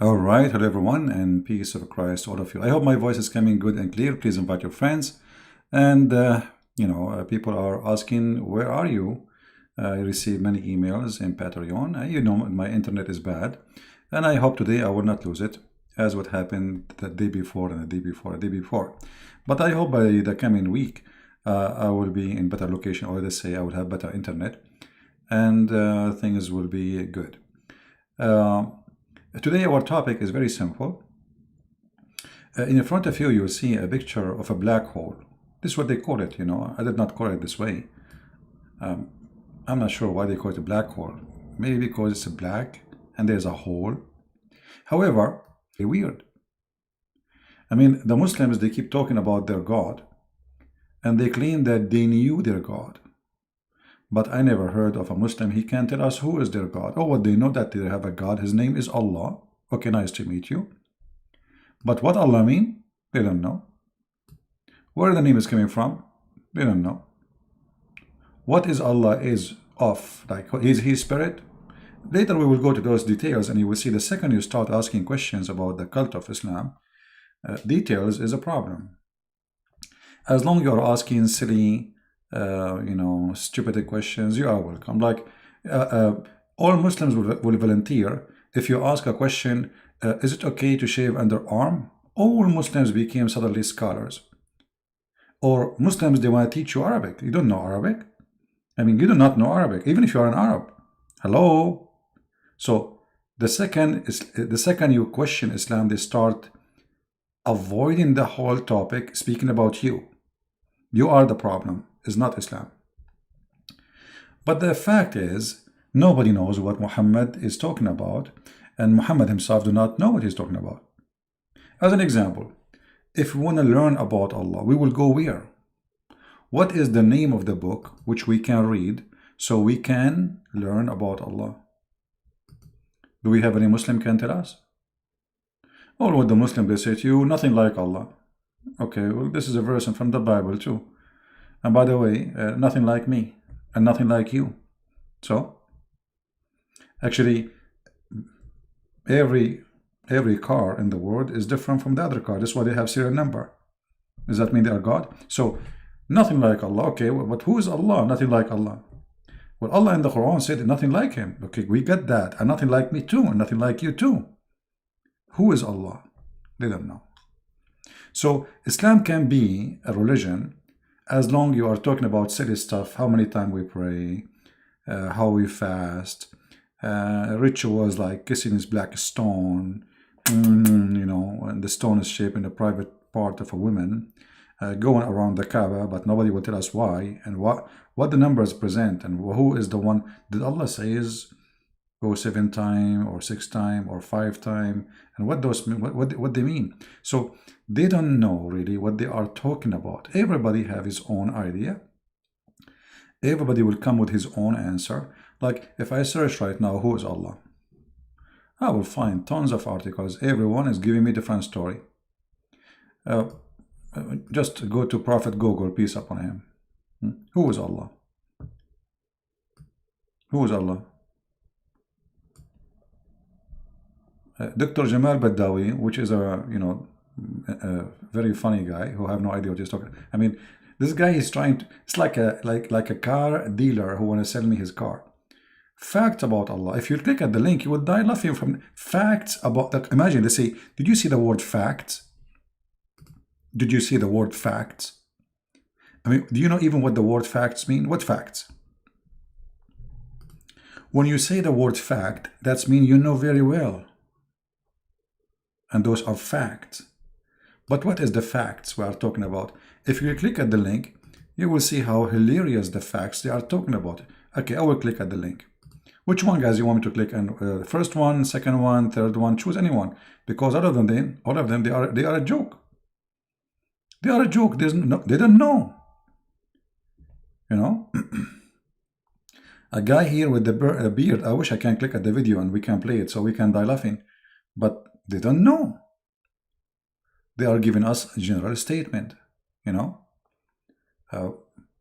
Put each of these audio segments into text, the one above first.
All right, hello everyone, and peace of Christ to all of you. I hope my voice is coming good and clear. Please invite your friends. And people are asking, where are you? I receive many emails in Patreon. My internet is bad, and I hope today I will not lose it, as what happened the day before and the day before, the day before. But I hope by the coming week, I will be in better location, or let's say I will have better internet, and things will be good. Uh, Today our topic is very simple. In front of you, you will see a picture of a black hole. This is what they call it, I did not call it this way. I'm not sure why they call it a black hole. Maybe because it's black and there's a hole. However, it's weird. I mean, the Muslims, they keep talking about their God, and they claim that they knew their God. But I never heard of a Muslim, he can tell us who is their God. Oh, what they know that they have a God, his name is Allah. Okay, nice to meet you. But what Allah mean? They don't know. Where the name is coming from? They don't know. What is Allah is of? Like, is he spirit? Later we will go to those details, and you will see the second you start asking questions about the cult of Islam, details is a problem. As long as you are asking silly, stupid questions, you are welcome. Like, all Muslims will volunteer. If you ask a question, is it okay to shave underarm? All Muslims became suddenly scholars. Or Muslims, they want to teach you Arabic. You don't know Arabic. I mean, you do not know Arabic, even if you are an Arab. Hello? So the second you question Islam, they start avoiding the whole topic, speaking about you. You are the problem, it's not Islam. But the fact is, nobody knows what Muhammad is talking about, and Muhammad himself do not know what he's talking about. As an example, if we want to learn about Allah, we will go where? What is the name of the book which we can read so we can learn about Allah? Do we have any Muslim can tell us? Or what the Muslim they say to you, nothing like Allah. Okay, well, this is a verse from the Bible too. And by the way, nothing like me and nothing like you. So, actually, every car in the world is different from the other car. That's why they have serial number. Does that mean they are God? So, nothing like Allah. Okay, but who is Allah? Nothing like Allah. Well, Allah in the Quran said nothing like him. Okay, we get that. And nothing like me too, and nothing like you too. Who is Allah? They don't know. So Islam can be a religion as long you are talking about silly stuff, how many times we pray, how we fast, rituals like kissing this black stone, and the stone is shaped in the private part of a woman, going around the Kaaba, but nobody will tell us why and what the numbers present and who is the one. Did Allah say is go 7 times or 6 times or 5 times, and what they mean? So they don't know really what they are talking about. Everybody have his own idea. Everybody will come with his own answer. Like if I search right now, who is Allah? I will find tons of articles. Everyone is giving me different story. Just go to Prophet Google, peace upon him. Who is Allah? Who is Allah? Dr. Jamal Badawi, which is a very funny guy who have no idea what he's talking. I mean, this guy is trying to. It's like a car dealer who want to sell me his car. Facts about Allah. If you click at the link, you would die laughing from facts about that. Imagine they say, "Did you see the word facts? Did you see the word facts?" I mean, do you know even what the word facts mean? What facts? When you say the word fact, that's mean you know very well. And those are facts. But what is the facts we are talking about? If you click at the link, you will see how hilarious the facts they are talking about. Okay, I will click at the link. Which one, guys, you want me to click on? First one, second one, third one, choose anyone. Because all of them, they are a joke. They are a joke. They don't know. A guy here with the beard, I wish I can click at the video and we can play it so we can die laughing. But they don't know. They are giving us a general statement,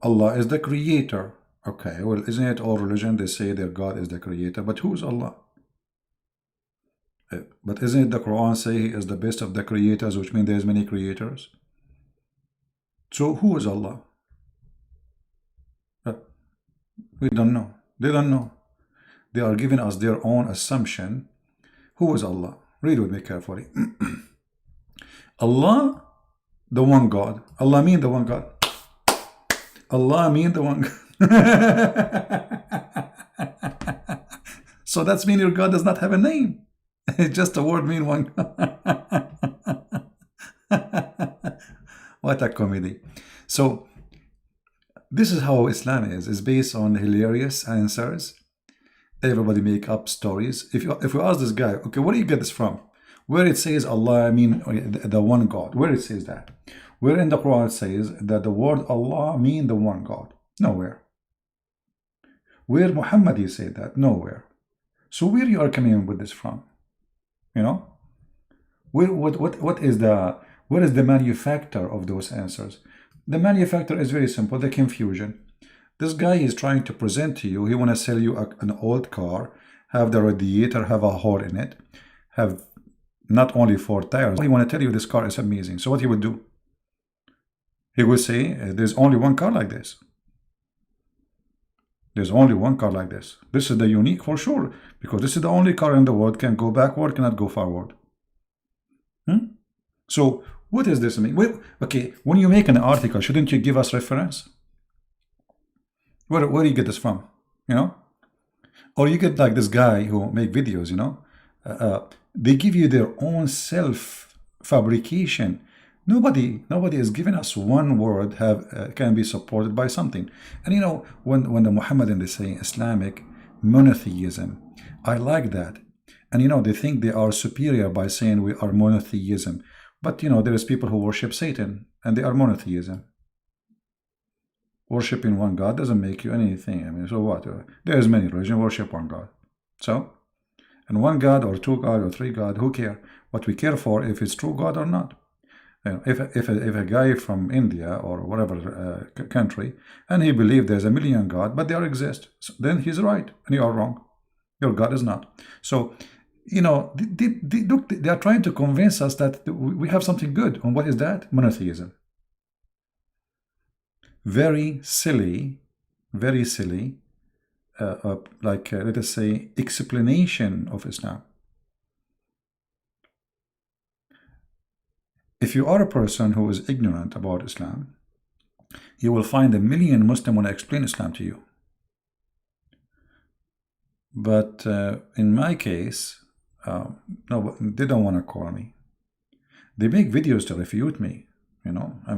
Allah is the creator. Okay, well, isn't it all religion? They say their God is the creator, but who is Allah? But isn't it the Quran say He is the best of the creators, which means there's many creators? So who is Allah? We don't know. They don't know. They are giving us their own assumption. Who is Allah? Read with me carefully. Allah, the one God. Allah mean the one God. Allah mean the one God. So that's mean your God does not have a name. It's just a word mean one God. What a comedy. So this is how Islam is. It's based on hilarious answers. Everybody make up stories. If you ask this guy, okay, where do you get this from? Where it says Allah, I mean the one God. Where it says that? Where in the Quran it says that the word Allah mean the one God? Nowhere. Where Muhammad you say that? Nowhere. So where you are coming with this from? You know? What is the manufacturer of those answers? The manufacturer is very simple, the confusion. This guy is trying to present to you, he want to sell you an old car, have the radiator, have a hole in it, have not only 4 tires. He want to tell you this car is amazing. So what he would do? He would say, there's only one car like this. There's only one car like this. This is the unique for sure, because this is the only car in the world can go backward, cannot go forward. So what does this mean? Well, okay, when you make an article, shouldn't you give us reference? Where do you get this from? You know? Or you get like this guy who make videos, you know? They give you their own self-fabrication. Nobody is giving us one word can be supported by something. And you know, when the Muhammadan they say Islamic monotheism, I like that. And you know, they think they are superior by saying we are monotheism. But you know, there is people who worship Satan and they are monotheism. Worshipping one God doesn't make you anything. I mean, so what? There is many religions, worship one God. So, and one God or 2 God or 3 God, who care? What we care for if it's true God or not. If a guy from India or whatever country, and he believes there's a million God, but they all exist, so then he's right and you are wrong. Your God is not. So, you know, they are trying to convince us that we have something good. And what is that? Monotheism. Very silly, let us say, explanation of Islam. If you are a person who is ignorant about Islam, you will find a million Muslims want to explain Islam to you. But in my case, no, they don't want to call me. They make videos to refute me. You know, I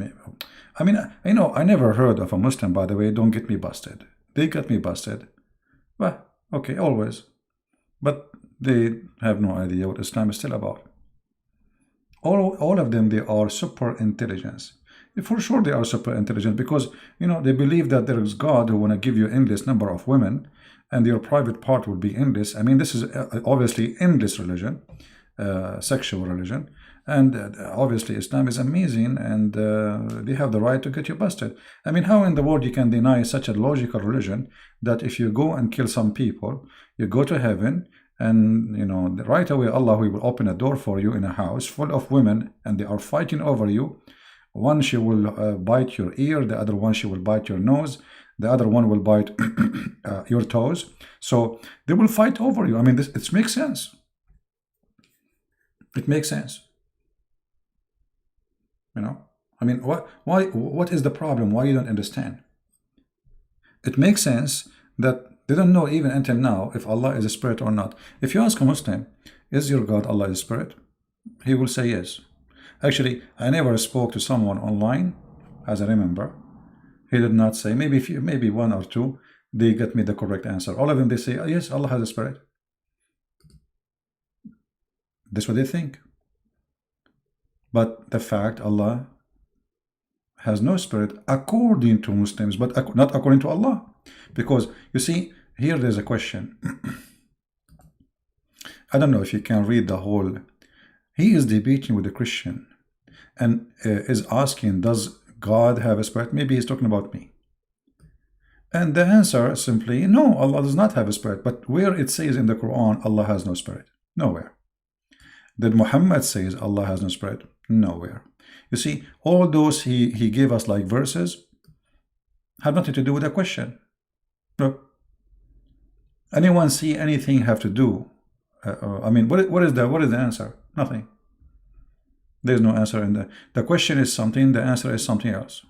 mean, you know, I never heard of a Muslim, by the way, don't get me busted. They got me busted. Well, okay, always. But they have no idea what Islam is still about. All of them, they are super intelligence. For sure they are super intelligent because, you know, they believe that there is God who want to give you endless number of women and your private part will be endless. I mean, this is obviously endless religion, sexual religion. And obviously Islam is amazing and they have the right to get you busted. I mean, how in the world you can deny such a logical religion that if you go and kill some people, you go to heaven and, you know, right away Allah will open a door for you in a house full of women and they are fighting over you. One, she will bite your ear, the other one, she will bite your nose, the other one will bite your toes. So they will fight over you. I mean, it makes sense. It makes sense. You know, I mean, what is the problem? Why you don't understand? It makes sense that they don't know even until now if Allah is a spirit or not. If you ask a Muslim, is your God Allah is a spirit? He will say yes. Actually, I never spoke to someone online, as I remember. He did not say, maybe 1 or 2, they get me the correct answer. All of them, they say, oh, yes, Allah has a spirit. That's what they think. But the fact Allah has no spirit according to Muslims, but not according to Allah. Because you see, here there's a question. I don't know if you can read the whole. He is debating with a Christian and is asking, does God have a spirit? Maybe he's talking about me. And the answer is simply, no, Allah does not have a spirit. But where it says in the Quran, Allah has no spirit? Nowhere. Did Muhammad says Allah has no spirit? Nowhere. You see, all those he gave us like verses have nothing to do with the question. Look, anyone see anything have to do? I mean, what is the answer? Nothing. There's no answer in the question is something, the answer is something else.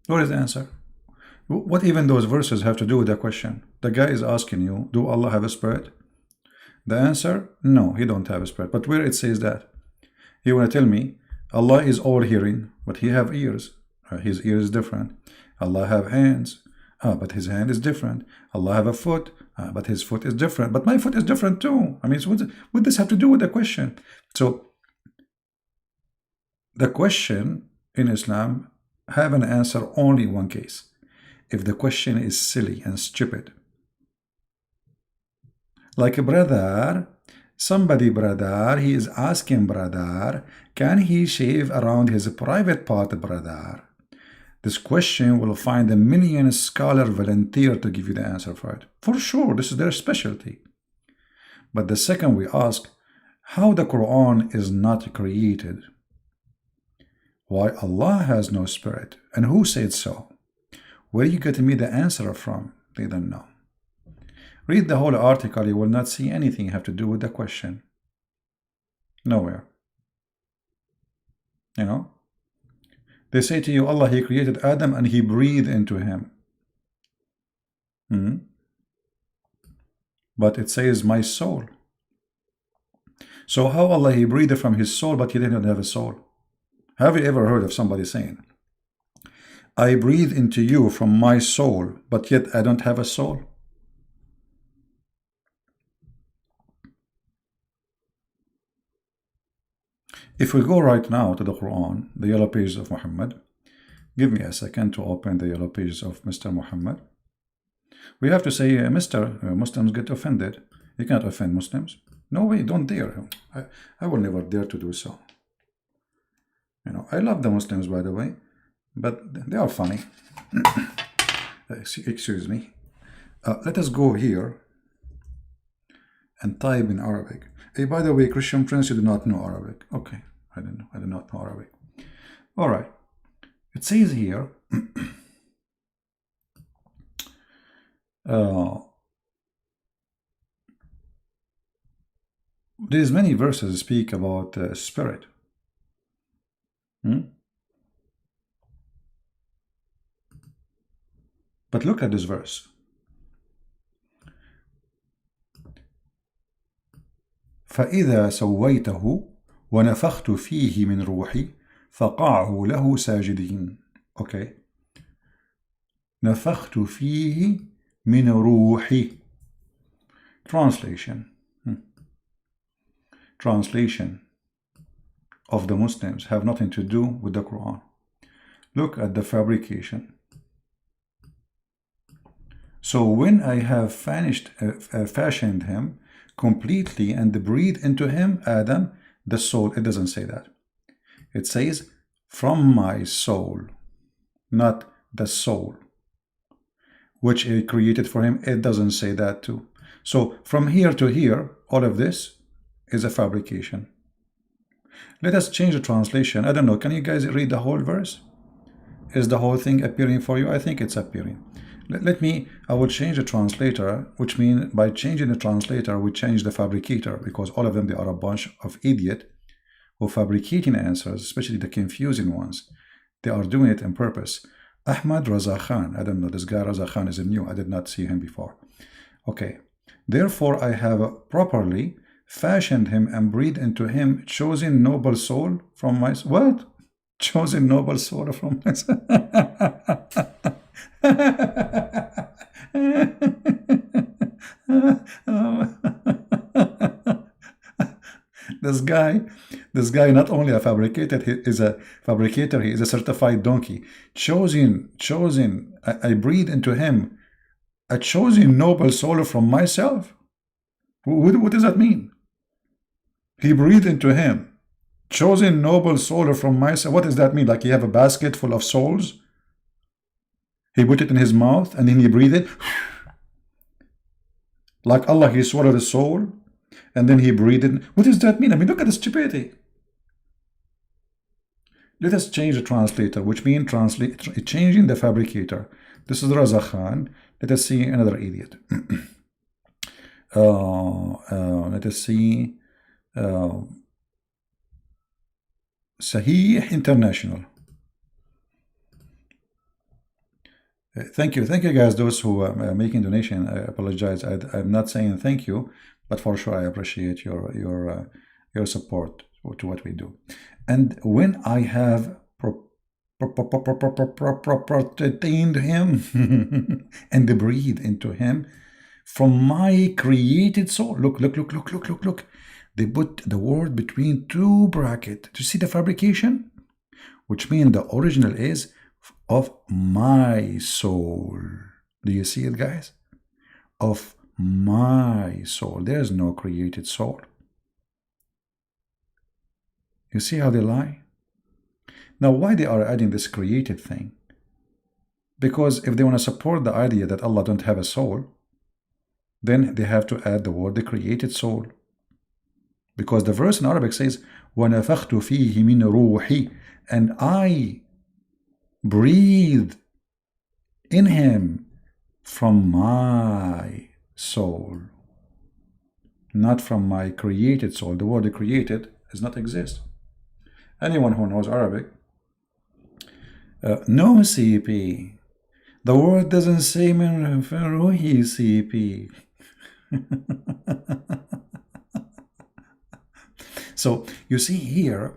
What is the answer? What even those verses have to do with the question? The guy is asking you, do Allah have a spirit? The answer, no, he don't have a spirit. But where it says that? You want to tell me Allah is all hearing, but he have ears. His ear is different. Allah have hands, but his hand is different. Allah have a foot, but his foot is different. But my foot is different too. I mean, so what does this have to do with the question? So the question in Islam have an answer only one case. If the question is silly and stupid. Like a brother, he is asking brother, can he shave around his private part, brother? This question will find a million scholar volunteer to give you the answer for it. For sure, this is their specialty. But the second we ask, how the Quran is not created? Why Allah has no spirit? And who said so? Where you getting me the answer from? They don't know. Read the whole article, you will not see anything have to do with the question. Nowhere. You know? They say to you, Allah, he created Adam and he breathed into him. But it says, my soul. So how Allah, he breathed from his soul, but he didn't have a soul? Have you ever heard of somebody saying, I breathe into you from my soul, but yet I don't have a soul? If we go right now to the Quran, the yellow pages of Muhammad, give me a second to open the yellow pages of Mr. Muhammad. We have to say, Mr. Muslims get offended. You can't offend Muslims. No way, don't dare. I will never dare to do so. You know, I love the Muslims, by the way, but they are funny. Excuse me. Let us go here and type in Arabic. Hey, by the way, Christian friends, you do not know Arabic. Okay, I don't know. I do not know Arabic. All right. It says here, there's many verses speak about spirit. But look at this verse. فإذا سويته ونفخت فيه من روحي فقعوا له ساجدين. Okay. نفخت فيه من روحي. Translation. Translation of the Muslims have nothing to do with the Quran. Look at the fabrication. So when I have fashioned him completely and breathed into him, Adam, the soul, it doesn't say that. It says, from my soul, not the soul, which he created for him. It doesn't say that too. So from here to here, all of this is a fabrication. Let us change the translation. I don't know, can you guys read the whole verse? Is the whole thing appearing for you? I think it's appearing. I will change the translator, which means by changing the translator, we change the fabricator, because all of them, they are a bunch of idiots who fabricating answers, especially the confusing ones. They are doing it on purpose. Ahmad Raza Khan, I don't know, this guy Raza Khan is new. I did not see him before. Okay. Therefore, I have properly fashioned him and breathed into him, chosen noble soul from my... What? Chosen noble soul from my... This guy not only a fabricator, he is a fabricator, he is a certified donkey. Chosen, I breathe into him a chosen noble soul from myself. What does that mean? He breathed into him Chosen noble soul from my soul. What does that mean? Like you have a basket full of souls? He put it in his mouth and then he breathed it. Like Allah, he swallowed the soul and then he breathed it. What does that mean? I mean, look at the stupidity. Let us change the translator, which means changing the fabricator. This is Raza Khan. Let us see another idiot. Let us see. Sahih International. Thank you guys, those who are making donation. I apologize, I'm not saying thank you, but for sure I appreciate your support to what we do. And when I have protained him and breathe into him from my created soul. Look. They put the word between two brackets. Do you see the fabrication? Which means the original is of my soul. Do you see it, guys? Of my soul. There's no created soul. You see how they lie? Now, why they are adding this created thing? Because if they want to support the idea that Allah don't have a soul, then they have to add the word the created soul. Because the verse in Arabic says, وَنَفَخْتُ فِيهِ مِنْ رُوحِي, and I breathe in him from my soul, not from my created soul. The word created does not exist. Anyone who knows Arabic, no CP. The word doesn't say min ruhi CP. So you see here,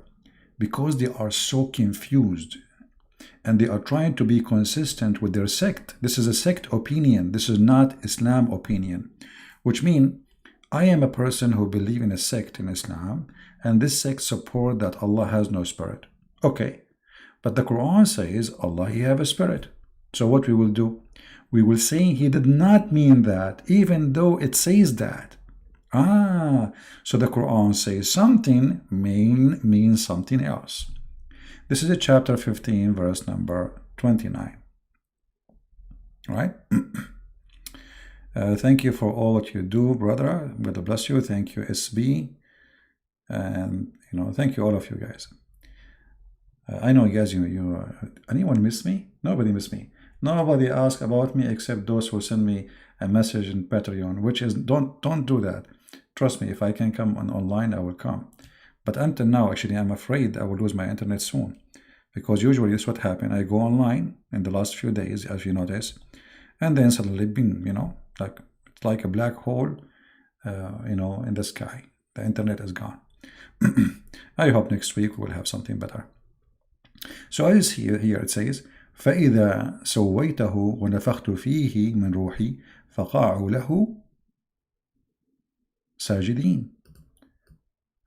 because they are so confused and they are trying to be consistent with their sect. This is a sect opinion. This is not Islam opinion, which means I am a person who believes in a sect in Islam, and this sect support that Allah has no spirit. Okay, but the Quran says Allah, he have a spirit. So what we will do? We will say he did not mean that, even though it says that. So the Quran says something means something else. This is a chapter 15, verse number 29. Right? Thank you for all what you do, brother. God bless you. Thank you, SB. And, thank you, all of you guys. I know, guys, anyone miss me? Nobody miss me. Nobody ask about me except those who send me a message in Patreon, which is, don't do that. Trust me, if I can come online, I will come. But until now, actually, I'm afraid I will lose my internet soon. Because usually this is what happened. I go online in the last few days, as you notice, and then suddenly, bing, it's like a black hole, in the sky. The internet is gone. I hope next week we will have something better. So as here it says, فَإِذَا سَوَّيْتَهُ وَنَفَخْتُ فِيهِ مِنْ رُوحِي فَقَعُوا لَهُ ساجدين.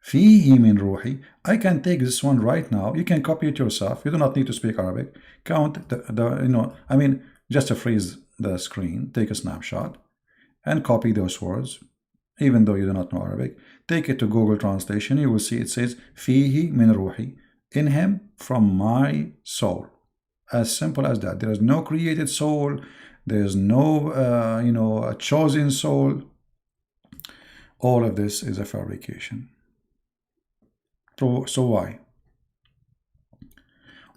فيه من روحي. I can take this one right now. You can copy it yourself. You do not need to speak Arabic. Count just to freeze the screen. Take a snapshot and copy those words, even though you do not know Arabic. Take it to Google Translation. You will see it says فيه من روحي, in him from my soul. As simple as that. There is no created soul. There is no a chosen soul. All of this is a fabrication. So why?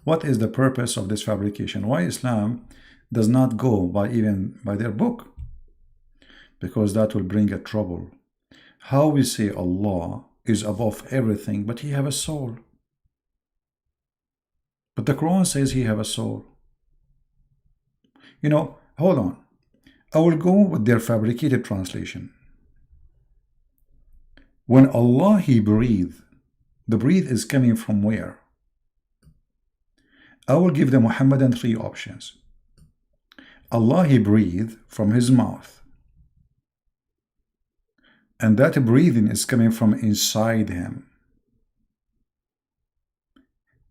What is the purpose of this fabrication? Why Islam does not go by their book? Because that will bring a trouble. How we say Allah is above everything, but he have a soul. But the Quran says he have a soul. Hold on. I will go with their fabricated translation. When Allah, he breathe, the breathe is coming from where? I will give the Muhammadan 3 options. Allah, he breathe from his mouth. And that breathing is coming from inside him.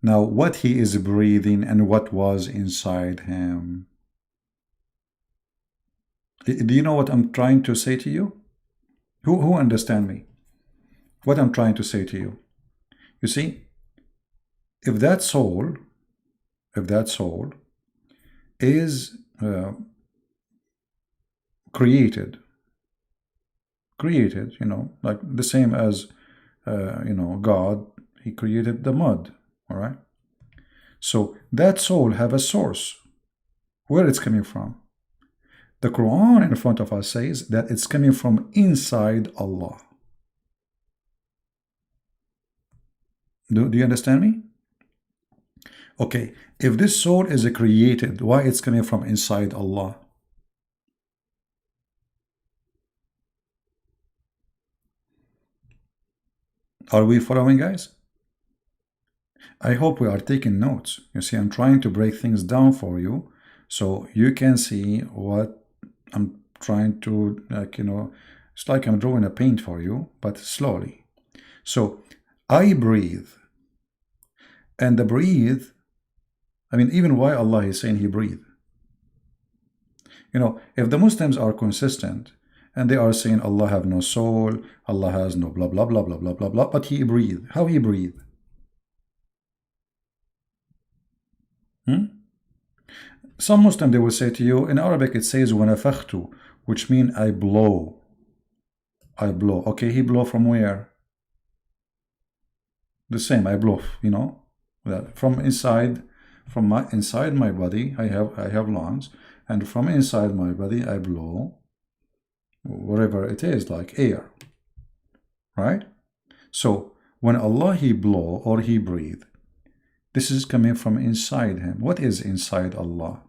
Now, what he is breathing and what was inside him? Do you know what I'm trying to say to you? Who understand me? What I'm trying to say to you? You see, if that soul is created, you know, like the same as you know, God, he created the mud, all right? So that soul have a source, where it's coming from. The Quran in front of us says that it's coming from inside Allah. Do you understand me? Okay, if this soul is created, why it's coming from inside Allah? Are we following, guys? I hope we are taking notes. You see, I'm trying to break things down for you so you can see what I'm trying to, like, you know, it's like I'm drawing a paint for you, but slowly. So I breathe, and the breathe, I mean, even why Allah is saying he breathe. You know, if the Muslims are consistent and they are saying Allah have no soul, Allah has no blah blah blah blah blah blah blah, but he breathe. How he breathe? Some Muslim, they will say to you, in Arabic it says وَنَفَخْتُ, which means I blow. I blow. Okay, he blow from where? The same, I blow, you know, from inside, inside my body, I have lungs, and from inside my body I blow whatever it is, like air, right? So when Allah he blow or he breathe, this is coming from inside him. What is inside Allah?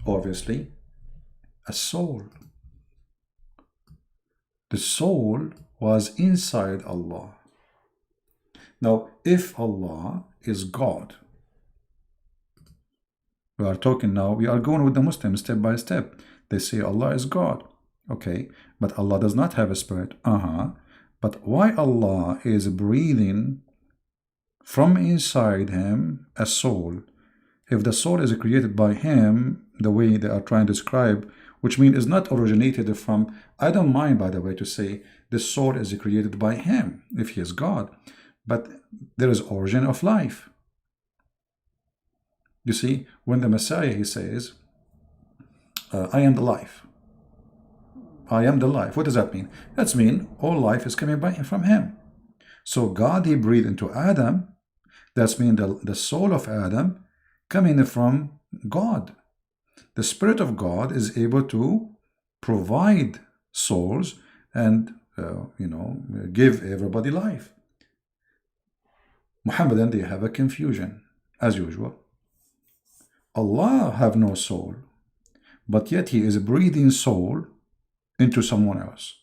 Obviously, a soul. The soul was inside Allah. Now, if Allah is God, we are talking now, we are going with the Muslims step by step. They say Allah is God. Okay, but Allah does not have a spirit. But why Allah is breathing from inside him a soul? If the soul is created by him, the way they are trying to describe, which means is not originated from, I don't mind, by the way, to say the soul is created by him, if he is God, but there is origin of life. You see, when the Messiah, he says, I am the life. I am the life. What does that mean? That means all life is coming from him. So God, he breathed into Adam. That means the soul of Adam coming from God. The Spirit of God is able to provide souls and, you know, give everybody life. Muhammadan, they have a confusion, as usual. Allah have no soul, but yet he is breathing soul into someone else.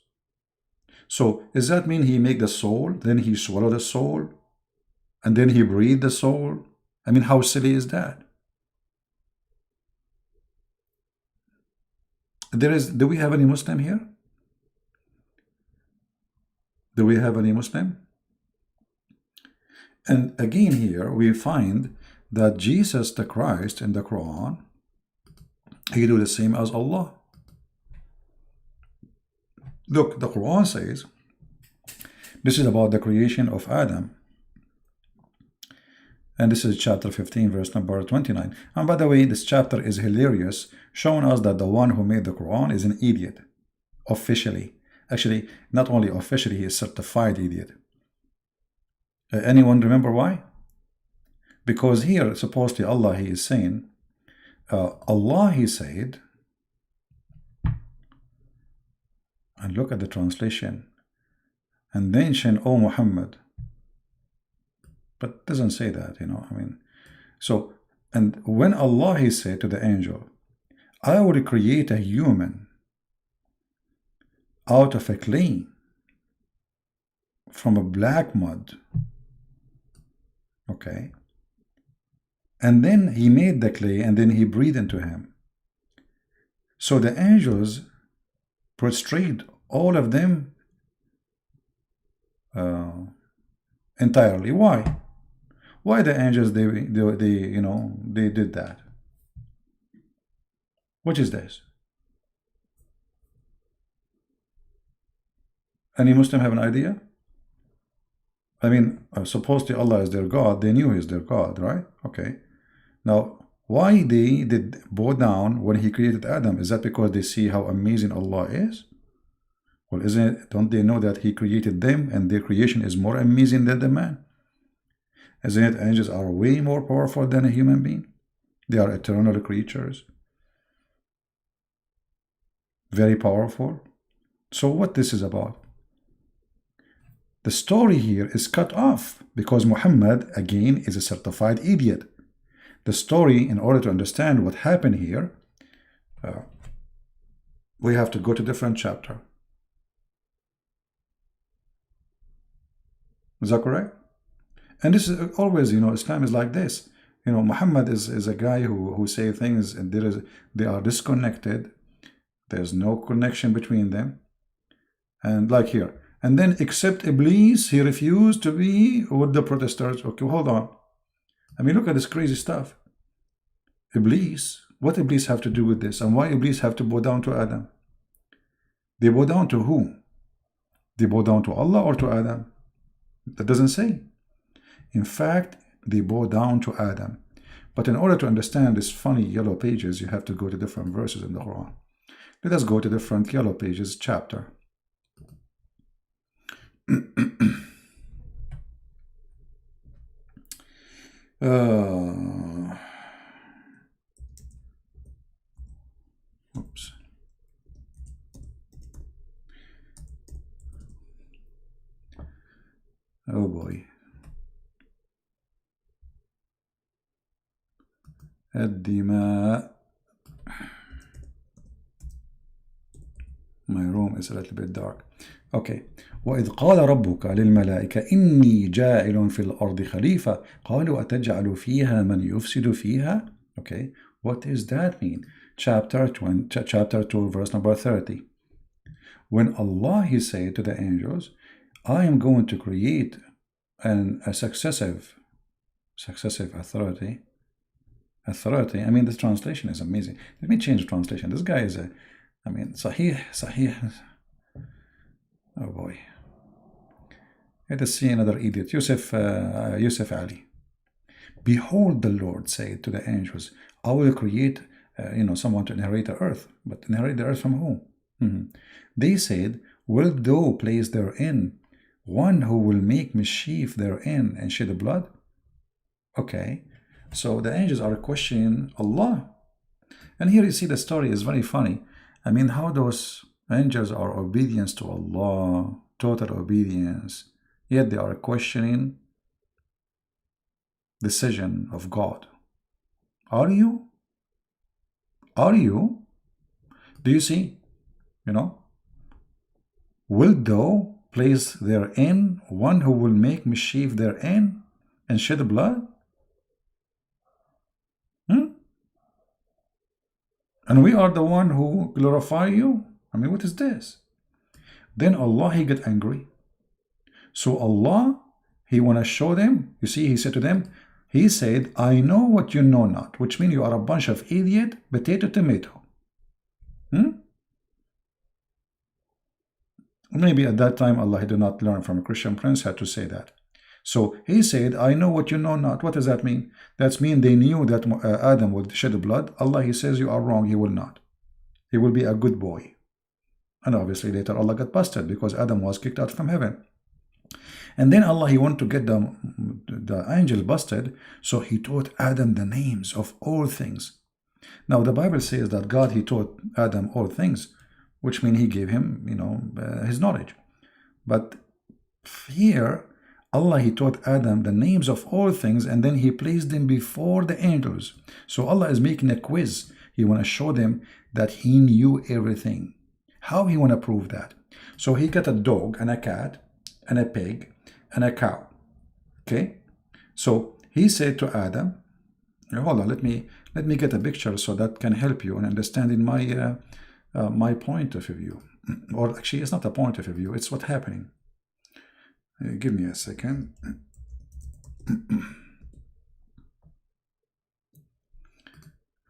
So does that mean he make the soul, then he swallow the soul, and then he breathe the soul? I mean, how silly is that? Do we have any Muslim here? Do we have any Muslim? And again here we find that Jesus the Christ in the Quran, he do the same as Allah. Look, the Quran says, this is about the creation of Adam. And this is chapter 15, verse number 29. And by the way, this chapter is hilarious, showing us that the one who made the Quran is an idiot, officially. Actually, not only officially, he is certified idiot. Anyone remember why? Because here, supposedly Allah, he is saying, Allah, he said, and look at the translation, and mention, O Muhammad. But it doesn't say that, you know, I mean. So, and when Allah, he said to the angel, I will create a human out of a clay from a black mud. Okay. And then he made the clay and then he breathed into him. So the angels prostrate, all of them entirely. Why? Why the angels, they you know, they did that? What is this? Any Muslim have an idea? I mean, supposedly Allah is their God. They knew He's their God, right? Okay. Now, why they did bow down when He created Adam? Is that because they see how amazing Allah is? Well, isn't it? Don't they know that He created them and their creation is more amazing than the man? Isn't it? Angels are way more powerful than a human being. They are eternal creatures. Very powerful. So what this is about? The story here is cut off because Muhammad, again, is a certified idiot. The story, in order to understand what happened here, we have to go to a different chapter. Is that correct? And this is always, Islam is like this. Muhammad is a guy who say things and they are disconnected. There's no connection between them. And like here. And then except Iblis, he refused to be with the protesters. Okay, hold on. I mean, look at this crazy stuff. Iblis, what Iblis have to do with this? And why Iblis have to bow down to Adam? They bow down to who? They bow down to Allah or to Adam? That doesn't say. In fact, they bow down to Adam. But in order to understand these funny yellow pages, you have to go to different verses in the Quran. Let us go to different yellow pages chapter. Oops. Oh boy. الدماء. My room is a little bit dark. Okay. وإذ قال ربك للملائكة إني جاعل في الأرض خليفة قالوا أتجعل فيها من يفسد فيها. Okay. What does that mean? Chapter 2, verse number 30. When Allah, He said to the angels, I am going to create a successive authority. I mean, this translation is amazing. Let me change the translation. This guy is Sahih. Oh boy. Let us see another idiot. Yusuf Ali. Behold, the Lord said to the angels, I will create someone to inherit the earth. But inherit the earth from whom? They said, wilt thou place therein one who will make mischief therein and shed blood? Okay. So the angels are questioning Allah. And here you see the story is very funny. I mean, how those angels are obedience to Allah, total obedience, yet they are questioning decision of God. Are you? Are you? Do you see? Wilt thou place therein one who will make mischief therein and shed blood? And we are the one who glorify you? I mean, what is this? Then Allah, He get angry. So Allah, He want to show them. You see, He said to them, He said, I know what you know not, which means you are a bunch of idiot, potato, tomato. Maybe at that time, Allah did not learn from a Christian prince how to say that. So He said, I know what you know not. What does that mean? That means they knew that Adam would shed blood. Allah, He says, you are wrong. He will not. He will be a good boy. And obviously later Allah got busted because Adam was kicked out from heaven. And then Allah, He wanted to get the angel busted. So He taught Adam the names of all things. Now the Bible says that God, He taught Adam all things, which means He gave him, his knowledge. But here, Allah, He taught Adam the names of all things, and then He placed them before the angels. So Allah is making a quiz. He want to show them that He knew everything. How He want to prove that? So He got a dog and a cat and a pig and a cow. Okay? So He said to Adam, hold on, let me get a picture so that can help you in understanding my point of view. Or actually, it's not a point of view, it's what's happening. Give me a second.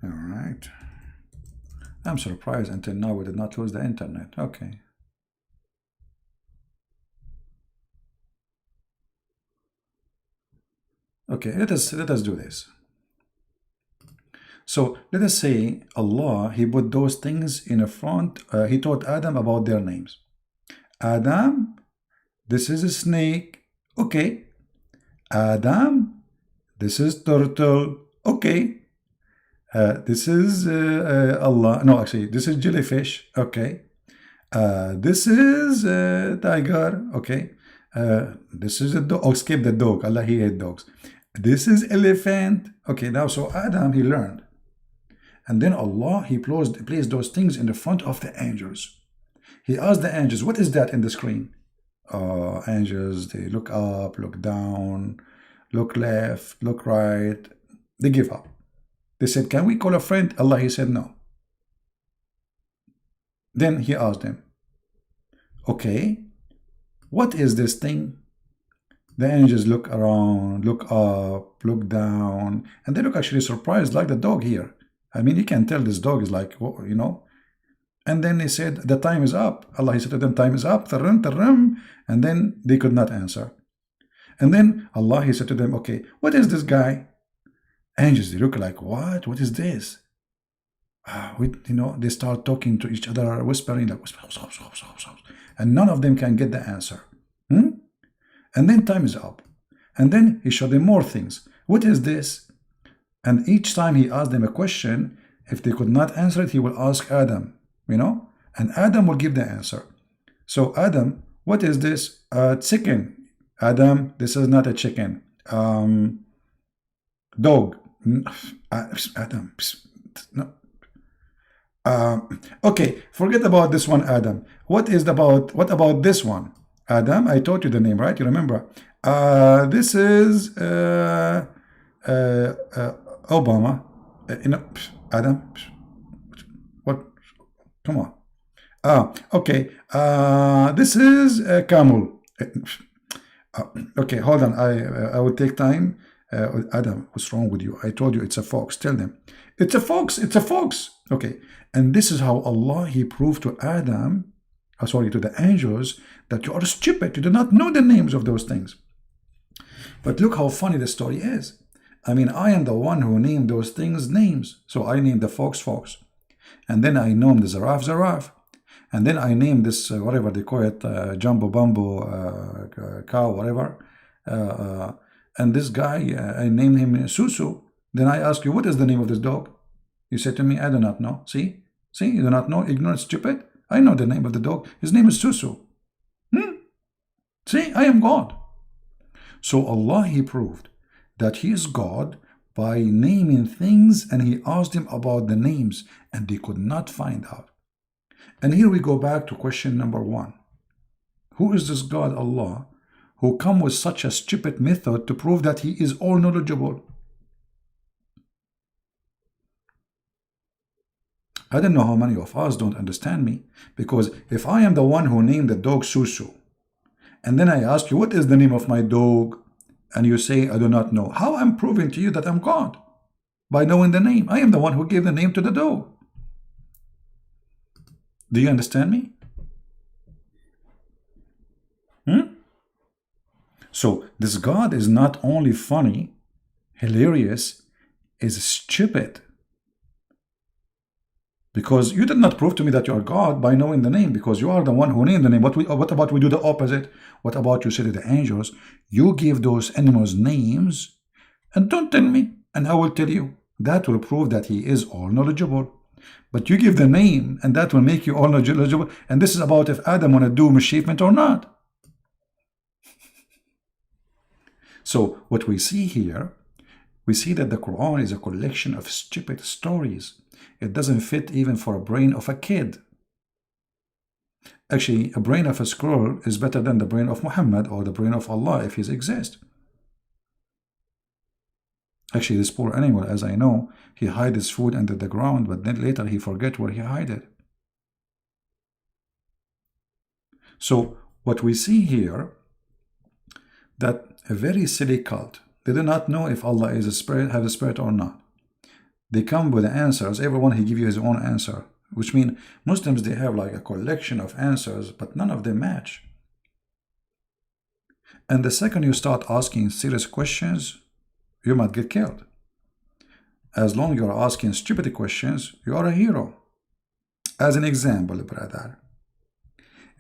All right. I'm surprised until now we did not lose the internet. Okay. Okay, let us do this. So let us say Allah, He put those things in the front. He taught Adam about their names. Adam, this is a snake. Okay. Adam, this is turtle. Okay. This is Allah. No, actually, this is jellyfish. Okay. This is tiger. Okay. This is a dog. Oh, skip the dog. Allah, He hates dogs. This is elephant. Okay. Now, so Adam, he learned. And then Allah, He placed those things in the front of the angels. He asked the angels, what is that in the screen? Angels, they look up, look down, look left, look right. They give up. They said, can we call a friend? Allah, He said no. Then He asked them, okay, what is this thing? The angels look around, look up, look down, and they look actually surprised like the dog here. I mean, you can tell this dog is like, you know. And then they said, the time is up. Allah, He said to them, time is up. Tarram, tarram. And then they could not answer. And then Allah, He said to them, okay, what is this guy? Angels, they look like, what? What is this? You know, they start talking to each other, whispering, like, whisper, and none of them can get the answer. And then time is up. And then He showed them more things. What is this? And each time He asked them a question, if they could not answer it, He will ask Adam, you know, and Adam will give the answer. So Adam, what is this? Chicken. Adam, this is not a chicken. Dog. Adam. No. Okay, forget about this one, Adam. What about this one? Adam, I taught you the name, right? You remember? This is Obama. You know, Adam. What? Come on. Okay. This is Camel. Okay, hold on. I will take time. Adam, what's wrong with you? I told you it's a fox. Tell them. It's a fox. It's a fox. Okay. And this is how Allah, He proved to Adam, to the angels, that you are stupid. You do not know the names of those things. But look how funny the story is. I mean, I am the one who named those things names. So I named the fox, fox. And then I named the giraffe, giraffe. And then I named this, whatever they call it, jumbo bumbo, cow, whatever. And this guy, I named him Susu. Then I ask you, what is the name of this dog? You say to me, I do not know. See? You do not know? Ignorant, stupid? I know the name of the dog. His name is Susu. See? I am God. So Allah, He proved that He is God by naming things, and He asked them about the names, and they could not find out. And here we go back to question number 1. Who is this God, Allah, who come with such a stupid method to prove that He is all knowledgeable? I don't know how many of us don't understand me, because if I am the one who named the dog Susu, and then I ask you, what is the name of my dog? And you say, I do not know. How I'm proving to you that I'm God? By knowing the name. I am the one who gave the name to the dog. Do you understand me? So this God is not only funny, hilarious, is stupid. Because you did not prove to me that you are God by knowing the name, because you are the one who named the name. What about we do the opposite? What about you say to the angels, you give those animals names, and don't tell me, and I will tell you. That will prove that He is all knowledgeable. But you give the name, and that will make you all knowledgeable. And this is about if Adam want to do mischievement or not. So what we see here, we see that the Quran is a collection of stupid stories. It doesn't fit even for a brain of a kid. Actually, a brain of a squirrel is better than the brain of Muhammad or the brain of Allah if he exists. Actually, this poor animal, as I know, he hide his food under the ground, but then later he forget where he hide it. So what we see here, that a very silly cult, they do not know if Allah is a spirit, have a spirit or not. They come with the answers. Everyone, he give you his own answer, which means Muslims, they have like a collection of answers, but none of them match. And the second you start asking serious questions, you might get killed. As long as you're asking stupid questions, you are a hero. As an example, brother.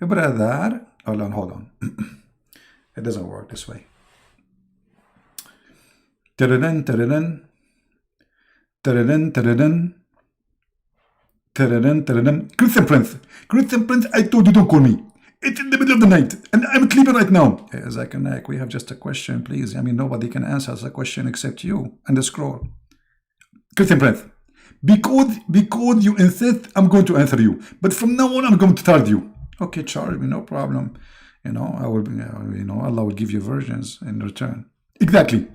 Brother, hold on. It doesn't work this way. Tadadun, tadadun. Tadadun, tadadun. Tadadun, tadadun. Christian Prince. Christian Prince, I told you don't call me. It's in the middle of the night, and I'm sleeping right now. Zakir Naik, we have just a question, please. I mean, nobody can answer the question except you and the scroll. Christian Prince, because you insist, I'm going to answer you. But from now on, I'm going to charge you. Okay, charge me, no problem. You know, I will, Allah will give you versions in return. Exactly.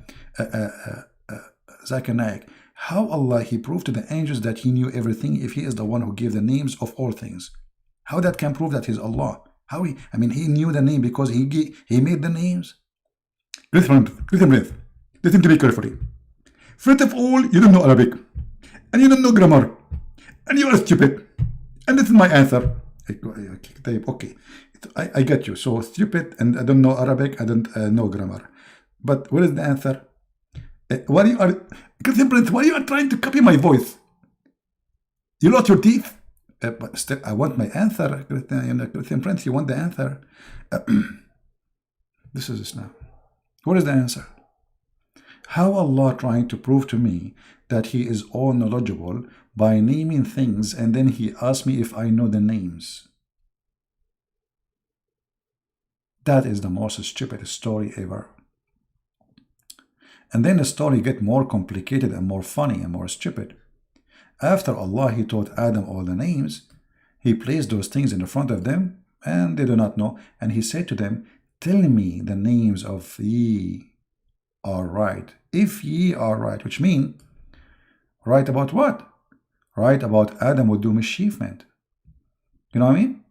Zakir Naik, how Allah, He proved to the angels that He knew everything if He is the one who gave the names of all things? How that can prove that He's Allah? How He knew the name because He made the names? Listen, listen to me carefully. First of all, you don't know Arabic, and you don't know grammar, and you are stupid. And this is my answer. Okay, I get you. So stupid, and I don't know Arabic, I don't know grammar. But what is the answer? Why you are, Christian Prince, why you are trying to copy my voice? You lost your teeth? But still, I want my answer. Christian Prince, you want the answer? This is this now. What is the answer? How Allah trying to prove to me that He is all knowledgeable by naming things, and then He asked me if I know the names? That is the most stupid story ever. And then the story get more complicated and more funny and more stupid. After Allah, He taught Adam all the names, He placed those things in the front of them, and they do not know. And He said to them, tell me the names of ye are right. If ye are right, which mean, right about what? Right about Adam would do mischievement. You know what I mean?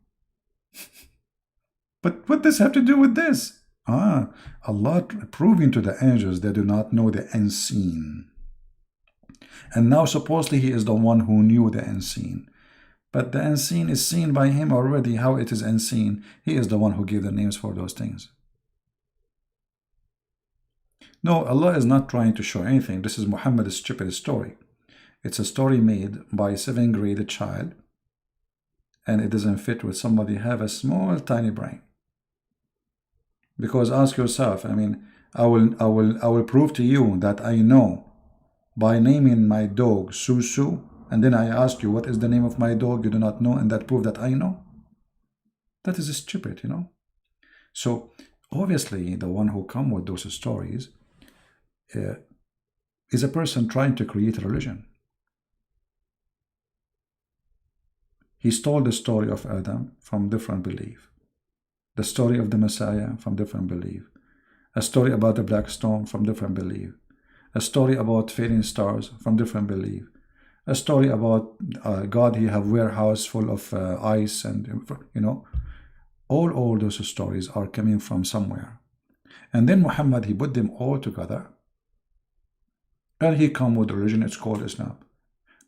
But what does have to do with this? Allah proving to the angels they do not know the unseen. And now supposedly He is the one who knew the unseen. But the unseen is seen by Him already. How it is unseen? He is the one who gave the names for those things. No, Allah is not trying to show anything. This is Muhammad's stupid story. It's a story made by a 7th grade child, and it doesn't fit with somebody who have a small tiny brain. Because ask yourself, I will prove to you that I know by naming my dog Susu, and then I ask you what is the name of my dog, you do not know, and that prove that I know? That is stupid, you know. So obviously the one who come with those stories is a person trying to create a religion. He stole the story of Adam from different belief, the story of the Messiah from different belief, a story about the black stone from different belief, a story about fading stars from different belief, a story about God, He have warehouse full of ice, and all those stories are coming from somewhere. And then Muhammad, he put them all together, and he come with a religion. It's called Islam.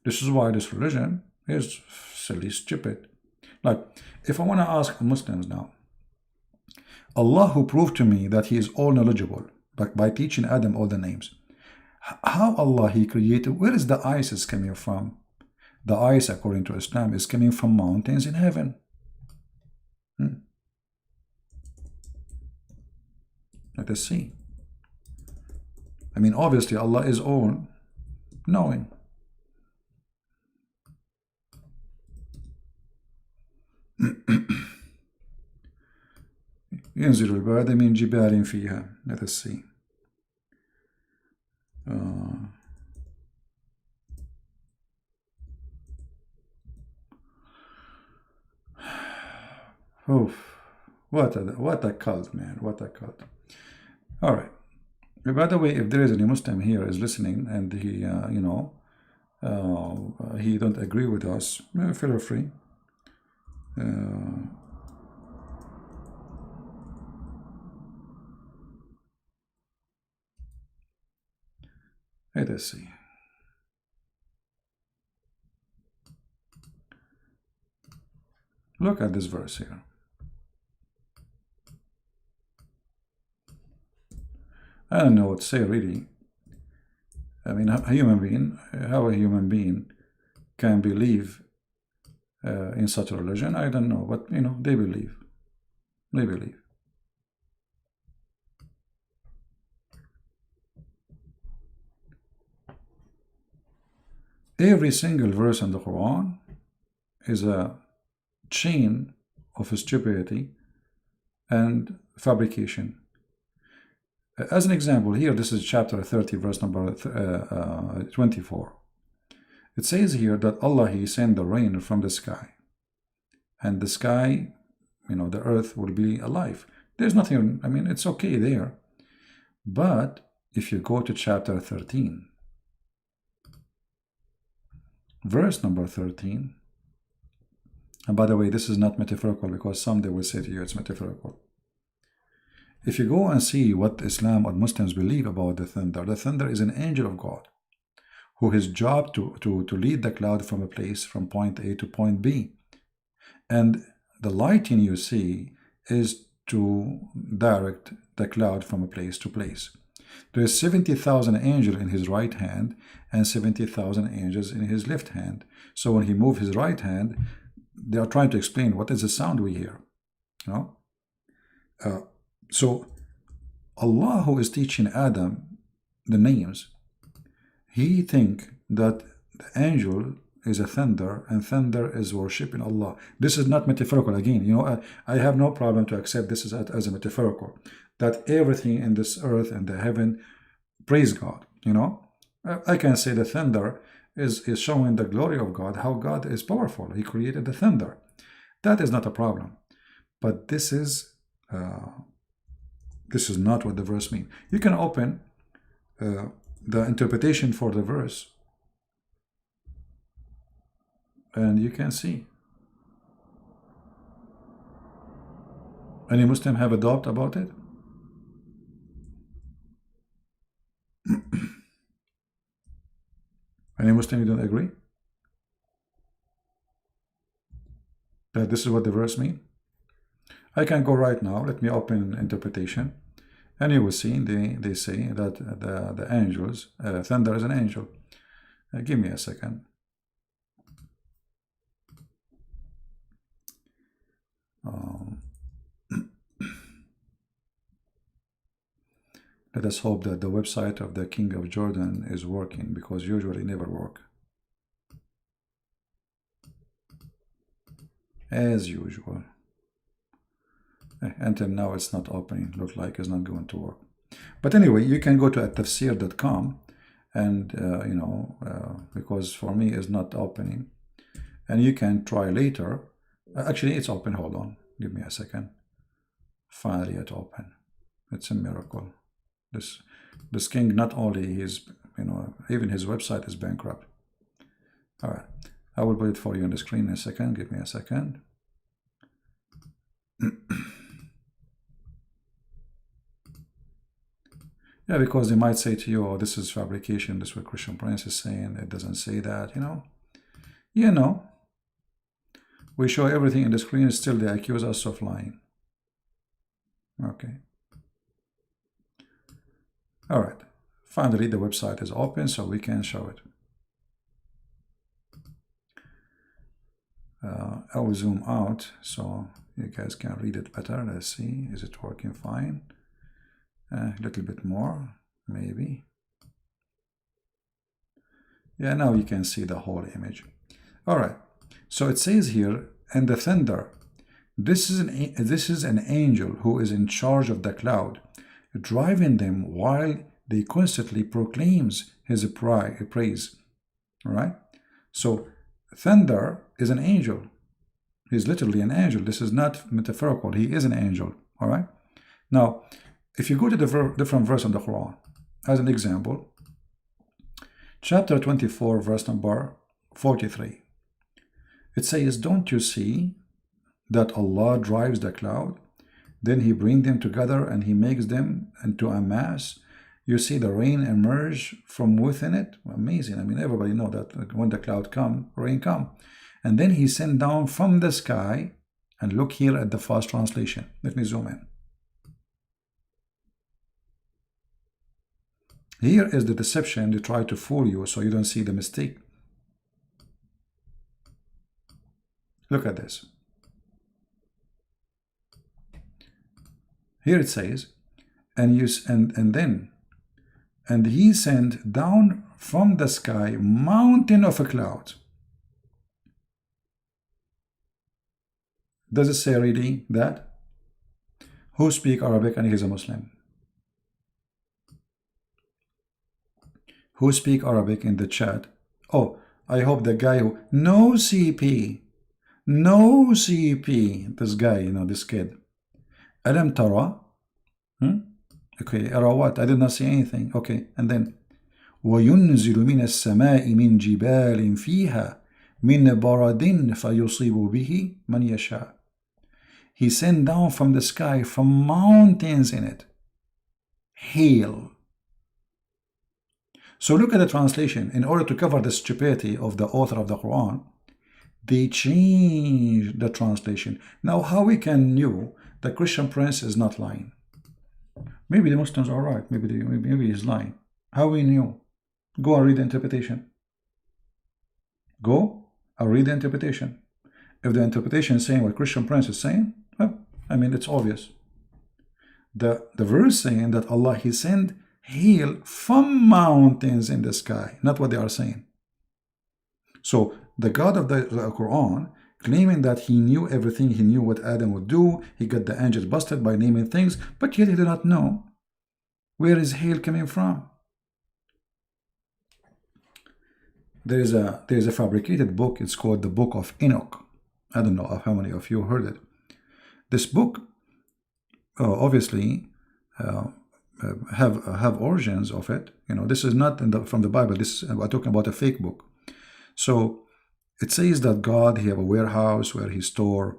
This is why this religion is silly, stupid. Like, if I want to ask Muslims now, Allah who proved to me that He is all knowledgeable by teaching Adam all the names, how Allah He created, where is the ice is coming from? The ice, according to Islam, is coming from mountains in heaven. Let us see. Obviously Allah is all knowing. ينزل البعد من جبال فيها. Let us see. What a cult, man. What a cult. All right. By the way, if there is any Muslim here is listening and he, he don't agree with us, feel free. Let us see. Look at this verse here. I don't know what to say really. I mean, how a human being can believe in such a religion, I don't know, but they believe. They believe. Every single verse in the Quran is a chain of stupidity and fabrication. As an example, here, this is chapter 30, verse number 24. It says here that Allah, He sent the rain from the sky. And the sky, the earth will be alive. There's nothing, I mean, it's okay there. But if you go to chapter 13, verse number 13, and by the way, this is not metaphorical, because someday will say to you it's metaphorical. If you go and see what Islam or Muslims believe about the thunder is an angel of God, who his job to lead the cloud from a place, from point A to point B. And the lighting you see is to direct the cloud from a place to place. There is 70,000 angels in his right hand and 70,000 angels in his left hand. So when he moves his right hand, they are trying to explain what is the sound we hear. So Allah, who is teaching Adam the names, he think that the angel is a thunder, and thunder is worshiping Allah. This is not metaphorical. Again, I have no problem to accept this as a metaphorical, that everything in this earth and the heaven praise God. I can say the thunder is showing the glory of God, how God is powerful. He created the thunder. That is not a problem. But this is not what the verse means. You can open the interpretation for the verse, and you can see. Any Muslim have a doubt about it? Any Muslim, you don't agree that this is what the verse means? I can go right now. Let me open interpretation, and you will see they say that the angels, thunder is an angel. Give me a second. Let us hope that the website of the King of Jordan is working, because usually never work. As usual. Until now it's not opening. Looks like it's not going to work. But anyway, you can go to atafsir.com and because for me it's not opening, and you can try later. Actually, it's open. Hold on, give me a second. Finally it open. It's a miracle. This king, not only his, even his website is bankrupt. All right, I will put it for you on the screen in a second. Give me a second. Yeah, because they might say to you, oh, this is fabrication. This is what Christian Prince is saying. It doesn't say that, We show everything in the screen, still they accuse us of lying. Okay. All right. Finally, the website is open, so we can show it. I will zoom out so you guys can read it better. Let's see. Is it working fine? A little bit more, maybe. Yeah, now you can see the whole image. All right. So it says here, and the thunder. This is an angel who is in charge of the cloud, driving them while they constantly proclaims his praise. All right. So thunder is an angel. He's literally an angel. This is not metaphorical. He is an angel. All right. Now, if you go to the different verse in the Quran, as an example, chapter 24, verse number 43, it says, don't you see that Allah drives the cloud? Then he brings them together and he makes them into a mass. You see the rain emerge from within it. Amazing. I mean, everybody know that when the cloud come, rain come. And then he sent down from the sky, and look here at the fast translation. Let me zoom in. Here is the deception. They try to fool you so you don't see the mistake. Look at this. Here it says, and he sent down from the sky mountain of a cloud. Does it say really that? Who speak Arabic and he's a Muslim? Who speak Arabic in the chat? Oh, I hope the guy who... No CP. No CP. This guy, you know, this kid. Alam tara? Okay, ara what? I did not see anything. Okay, and then وَيُنْزِلُ مِنَ السَّمَاءِ مِنْ جِبَالٍ فِيهَا مِنْ بَرَدٍ فَيُصِيبُ بِهِ مَنْ يَشَاءُ. He sent down from the sky, from mountains in it, hail. So look at the translation. In order to cover the stupidity of the author of the Quran, they changed the translation. Now, how we can know the Christian Prince is not lying? Maybe the Muslims are right. Maybe he's lying. How we knew? Go and read the interpretation. Go and read the interpretation. If the interpretation is saying what Christian Prince is saying, well, I mean, it's obvious. The verse saying that Allah, He sent hail from mountains in the sky, not what they are saying. So the God of the Quran claiming that He knew everything, He knew what Adam would do, He got the angels busted by naming things, but yet He did not know where is hail coming from. There is a fabricated book. It's called the Book of Enoch. I don't know how many of you heard it. This book obviously have origins of it. You know, this is not from the Bible. This we're talking about a fake book. So it says that God, He have a warehouse where He store,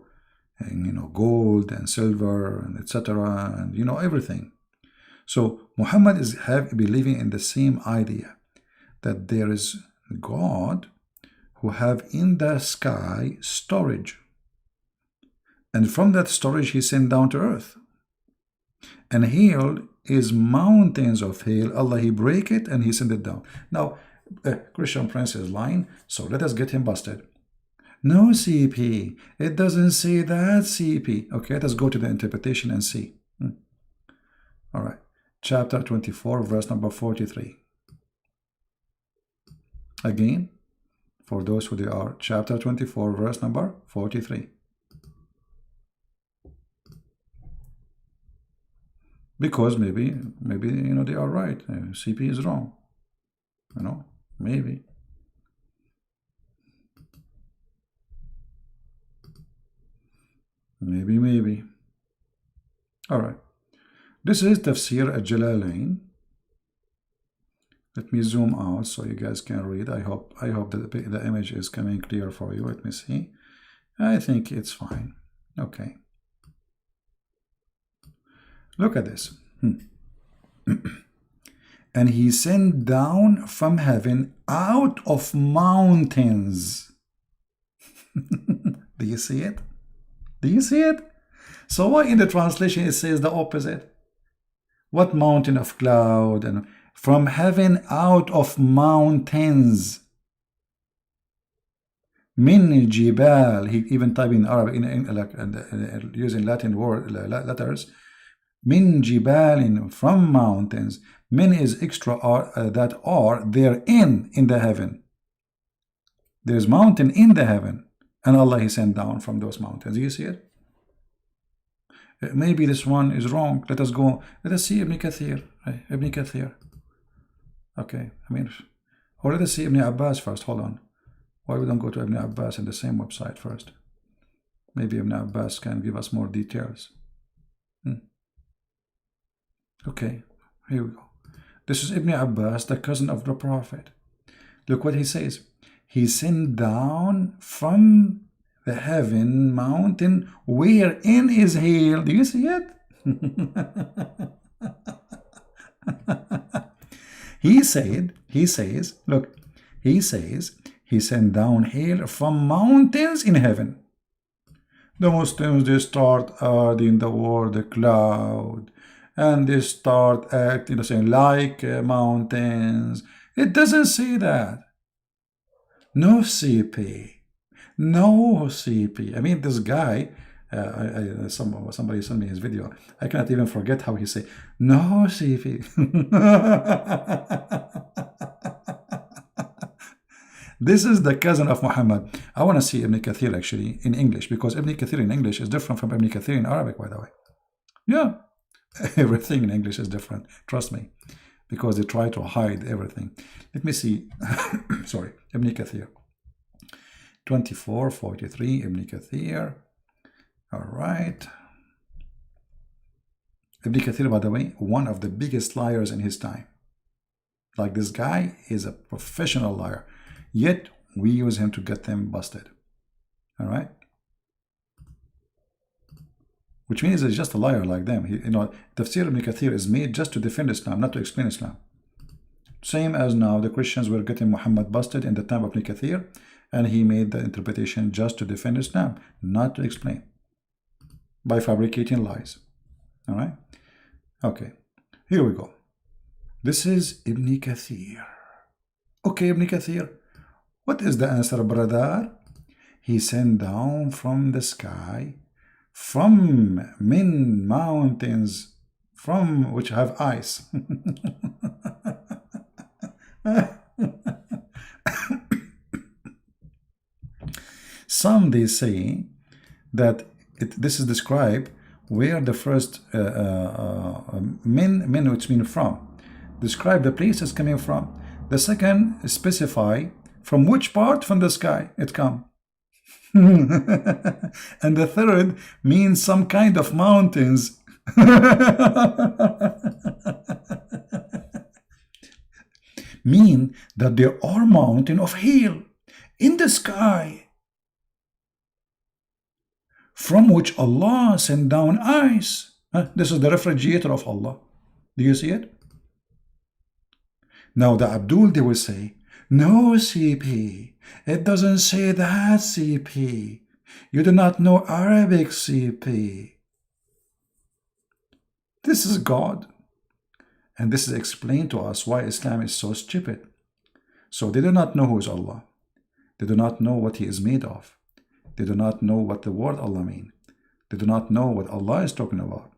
and, you know, gold and silver and etc. and, you know, everything. So Muhammad is believing in the same idea that there is God who have in the sky storage, and from that storage He sent down to earth. And hail is mountains of hail. Allah, He break it and He sent it down. Now, Christian Prince is lying, so let us get him busted. No, CP, it doesn't say that, CP. Okay, let us go to the interpretation and see. All right, chapter 24, verse number 43. Again, for those who they are, chapter 24, verse number 43. Because maybe you know, they are right. CP is wrong. You know, maybe. Maybe. All right. This is Tafsir al-Jalalain. Let me zoom out so you guys can read. I hope that the image is coming clear for you. Let me see. I think it's fine. Okay. Look at this. And He sent down from heaven out of mountains. Do you see it? Do you see it? So why in the translation it says the opposite? What mountain of cloud? And from heaven out of mountains. Min jibal. He even typed in Arabic, using Latin letters. Min jibalin, from mountains. Min is extra that are therein in the heaven. There's mountain in the heaven, and Allah, He sent down from those mountains. Do you see it? Maybe this one is wrong. Let us go. Let us see Ibn Kathir. Ibn Kathir. Okay, I mean, or let us see Ibn Abbas first. Hold on. Why we don't go to Ibn Abbas in the same website first? Maybe Ibn Abbas can give us more details. Okay, here we go. This is Ibn Abbas, the cousin of the Prophet. Look what he says. He sent down from the heaven mountain wherein is hail. Do you see it? He says, look, he says, He sent down hail from mountains in heaven. The Muslims, they start adding the word cloud and they start acting, saying like mountains. It doesn't say that. No CP. No CP. I mean, this guy, somebody sent me his video. I cannot even forget how he say, no CP. This is the cousin of Muhammad. I want to see Ibn Kathir actually in English, because Ibn Kathir in English is different from Ibn Kathir in Arabic, by the way. Yeah, everything in English is different. Trust me, because they try to hide everything. Let me see. Sorry, Ibn Kathir. 2443 Ibn Kathir. All right. Ibn Kathir, by the way, one of the biggest liars in his time. Like, this guy is a professional liar. Yet we use him to get them busted. All right. Which means he's just a liar like them. Tafsir Ibn Kathir is made just to defend Islam, not to explain Islam. Same as now the Christians were getting Muhammad busted in the time of Ibn Kathir, and he made the interpretation just to defend Islam, not to explain, by fabricating lies. All right. Okay. Here we go. This is Ibn Kathir. Okay, Ibn Kathir. What is the answer, brother? He sent down from the sky, from min mountains, from which have ice. Some, they say that this is described where the first min, which means from, describe the place it's coming from. The second specify from which part from the sky it come. And the third means some kind of mountains. Mean that there are mountains of hail in the sky, from which Allah sent down ice. This is the refrigerator of Allah. Do you see it? Now the Abdul, they will say, no, CP, it doesn't say that, CP. You do not know Arabic, CP. This is God. And this is explained to us why Islam is so stupid. So they do not know who is Allah. They do not know what He is made of. They do not know what the word Allah means. They do not know what Allah is talking about.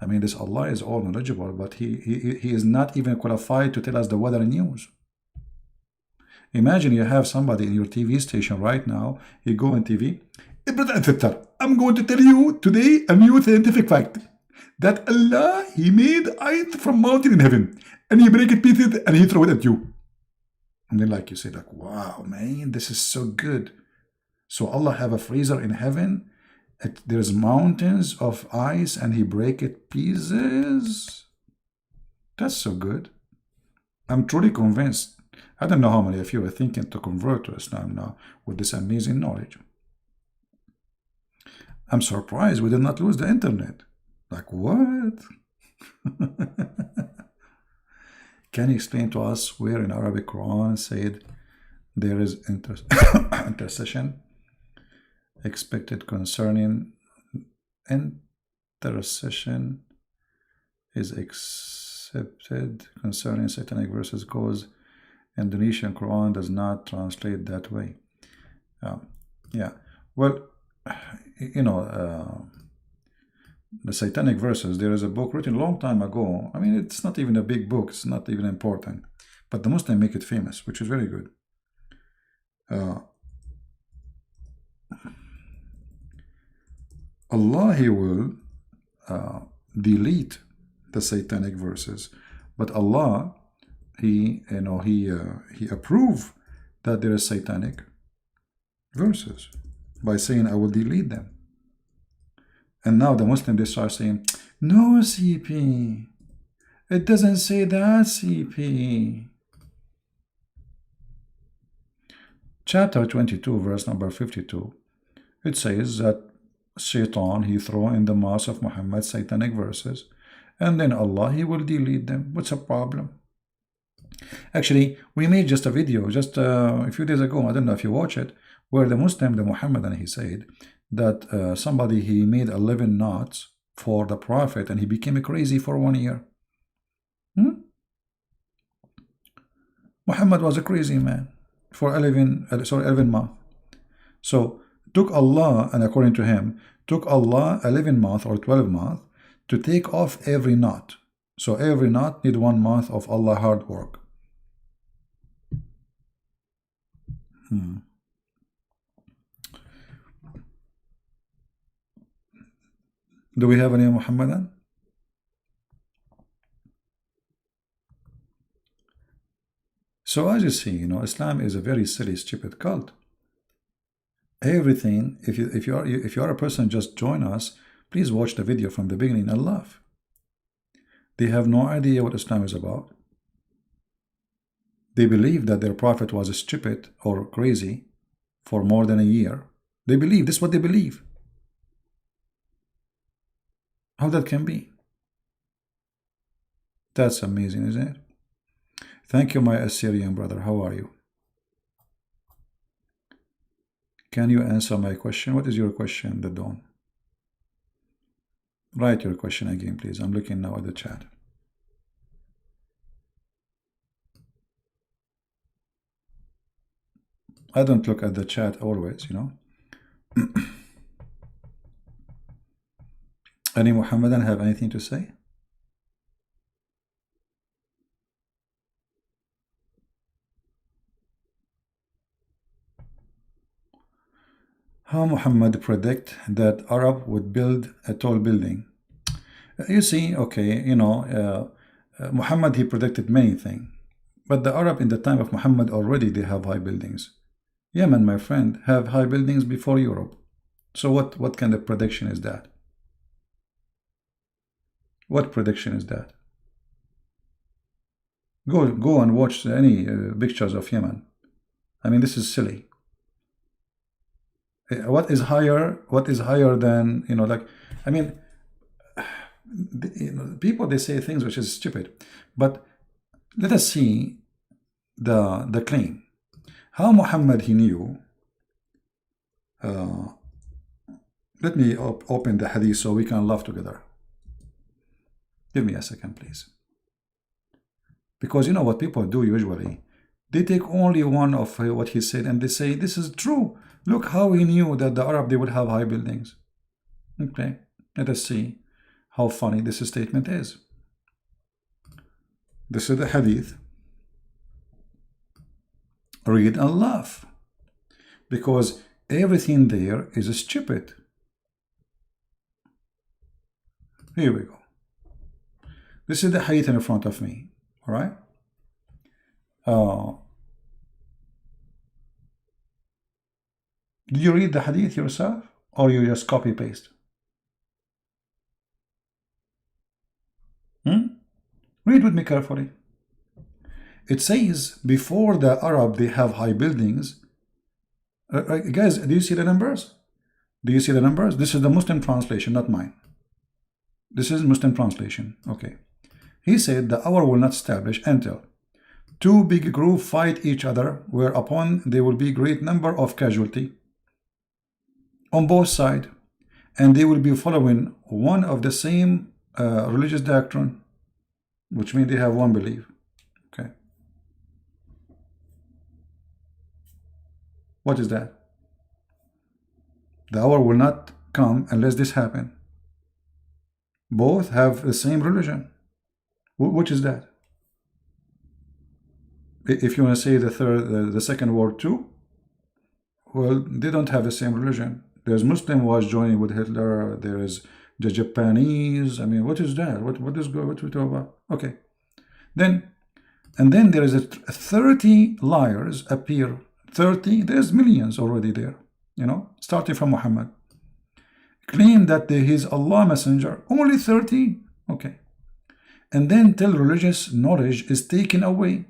I mean, this Allah is all knowledgeable, but he is not even qualified to tell us the weather news. Imagine you have somebody in your TV station right now, you go on TV, I'm going to tell you today a new scientific fact, that Allah, He made ice from mountain in heaven, and He break it pieces and He throw it at you. And then like you say, like, wow, man, this is so good. So Allah have a freezer in heaven, there's mountains of ice and He break it pieces. That's so good. I'm truly convinced. I don't know how many of you are thinking to convert to Islam now with this amazing knowledge. I'm surprised we did not lose the internet. Like, what? Can you explain to us where in Arabic Quran said there is intercession expected concerning intercession is accepted concerning satanic verses, cause Indonesian Quran does not translate that way. Yeah, well, you know, the satanic verses, there is a book written a long time ago. I mean, it's not even a big book, it's not even important, but the Muslims make it famous, which is very good. Allah, He will delete the satanic verses, but Allah, He approved that there is satanic verses by saying, I will delete them. And now the Muslims, they start saying, no, CP, it doesn't say that, CP. Chapter 22, verse number 52, it says that Shaitan, he throw in the mouth of Muhammad satanic verses, and then Allah, He will delete them. What's the problem? Actually, we made just a video just a few days ago, I don't know if you watch it, where the Muslim, the Muhammadan, he said that somebody, he made 11 knots for the Prophet, and he became crazy for 1 year. Muhammad was a crazy man for 11 months. So took Allah, and according to him, took Allah 11 months or 12 months to take off every knot. So every knot need 1 month of Allah hard work. Do we have any Muhammadan? So as you see, Islam is a very silly, stupid cult. Everything, if you are a person, just join us. Please watch the video from the beginning and laugh. They have no idea what Islam is about. They believe that their prophet was stupid or crazy for more than a year. They believe, this is what they believe. How that can be? That's amazing, isn't it? Thank you, my Assyrian brother. How are you? Can you answer my question? What is your question, the Dawn? Write your question again, please. I'm looking now at the chat. I don't look at the chat always, Any Muhammadan have anything to say? How Muhammad predict that Arab would build a tall building? You see, okay, Muhammad, he predicted many things, but the Arab in the time of Muhammad already they have high buildings. Yemen, my friend, have high buildings before Europe. So what kind of prediction is that? What prediction is that? Go and watch any pictures of Yemen. I mean, this is silly. What is higher than, I mean, people, they say things which is stupid, but let us see the claim. How Muhammad, he knew, let me open the hadith so we can laugh together. Give me a second, please. Because you know what people do usually? They take only one of what he said and they say, this is true. Look how he knew that the Arab, they would have high buildings. Okay, let us see how funny this statement is. This is the hadith. Read and laugh. Because everything there is stupid. Here we go. This is the hadith in front of me. All right? Did you read the hadith yourself, or you just copy paste? Read with me carefully. It says before the Arab they have high buildings. Guys, do you see the numbers? Do you see the numbers? This is the Muslim translation, not mine. This is Muslim translation. Okay. He said the hour will not establish until two big groups fight each other, whereupon there will be great number of casualty on both sides, and they will be following one of the same religious doctrine, which means they have one belief. Okay. What is that? The hour will not come unless this happen. Both have the same religion. Which is that? If you want to say the second word too, well, they don't have the same religion. There's Muslim was joining with Hitler. There is the Japanese. I mean, what is that? What we talk about? Okay. Then there is a 30 liars appear. 30. There's millions already there. Starting from Muhammad. Claim that he is Allah messenger. Only 30. Okay. And then till religious knowledge is taken away.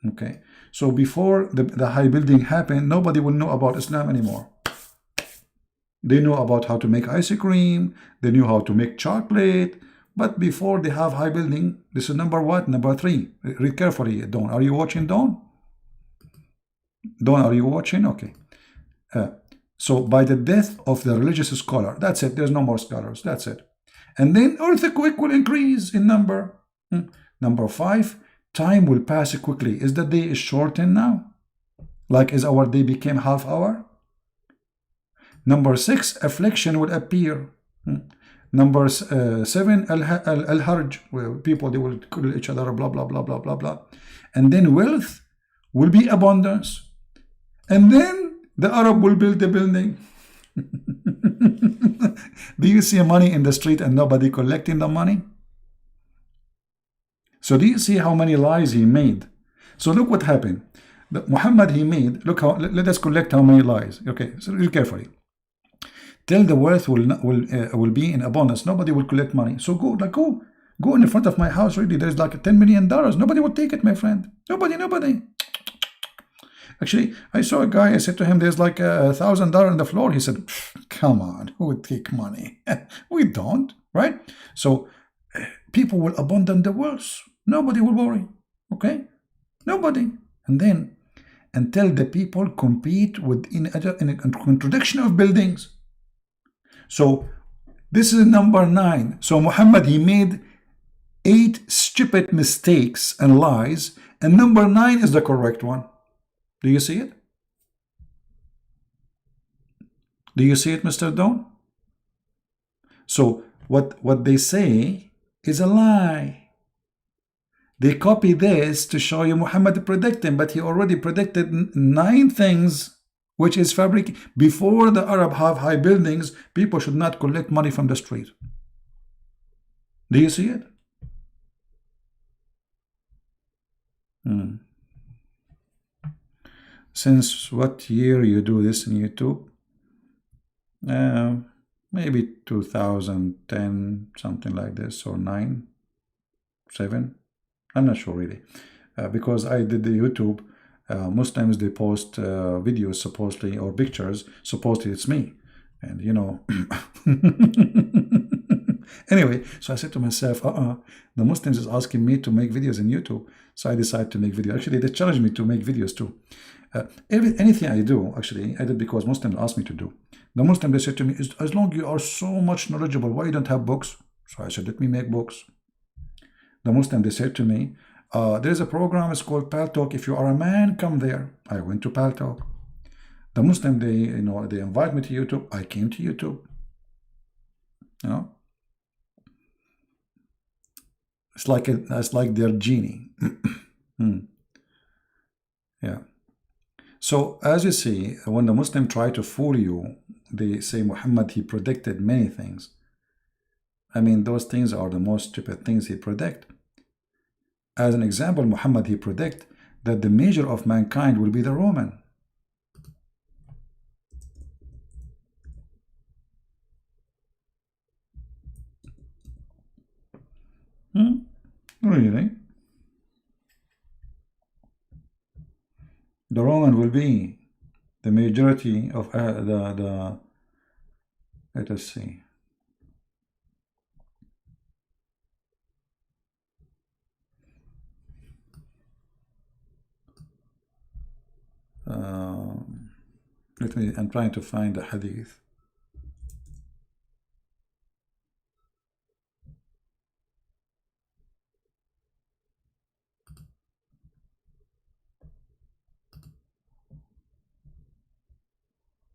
Okay. So before the high building happened, nobody will know about Islam anymore. They know about how to make ice cream. They knew how to make chocolate. But before they have high building, this is number what? Number 3. Read carefully, Dawn. Are you watching, Dawn? Dawn, are you watching? Okay. So by the death of the religious scholar, that's it. There's no more scholars. That's it. And then earthquake will increase in number. Number 5, time will pass quickly. Is the day is shortened now? Like is our day became half hour? Number 6, affliction will appear. Number 7, al-harj, where people they will kill each other, blah blah blah blah blah blah. And then wealth will be abundance. And then the Arab will build the building. Do you see money in the street and nobody collecting the money? So do you see how many lies he made? So look what happened. Muhammad he made, look how, let us collect how many lies. Okay, so read carefully. Till the wealth will be in abundance, nobody will collect money. So go in the front of my house. Really, there's like $10 million. Nobody will take it, my friend. Nobody. Actually, I saw a guy. I said to him, "There's like $1,000 on the floor." He said, "Come on, who would take money? We don't, right?" So people will abandon the wealth. Nobody will worry. Okay, nobody. And then until the people compete in a contradiction of buildings. So this is number 9. So Muhammad he made 8 stupid mistakes and lies, and number 9 is the correct one. Do you see it? Do you see it, Mr. Dawn? So what they say is a lie. They copy this to show you Muhammad predicting, but he already predicted 9 things, which is fabric. Before the Arab have high buildings, people should not collect money from the street. Do you see it? Since what year you do this in YouTube? Maybe 2010, something like this, or 9, 7. I'm not sure really, because I did the YouTube. Muslims they post videos supposedly or pictures. Supposedly it's me, and you know. Anyway, so I said to myself, the Muslims is asking me to make videos in YouTube, so I decided to make videos. Actually, they challenged me to make videos too. Anything I do, actually, I did because Muslims asked me to do. The Muslims they said to me, as long as you are so much knowledgeable, why you don't have books? So I said, let me make books. The Muslim they said to me, there is a program, it's called Paltalk. If you are a man, come there. I went to Paltalk. The Muslim they invite me to YouTube. I came to YouTube. You know, it's like their genie. Yeah. So as you see, when the Muslim try to fool you, they say Muhammad he predicted many things. I mean, those things are the most stupid things he predict. As an example, Muhammad he predict that the measure of mankind will be the Roman. Really? The Roman will be the majority of let us see. I'm trying to find the hadith.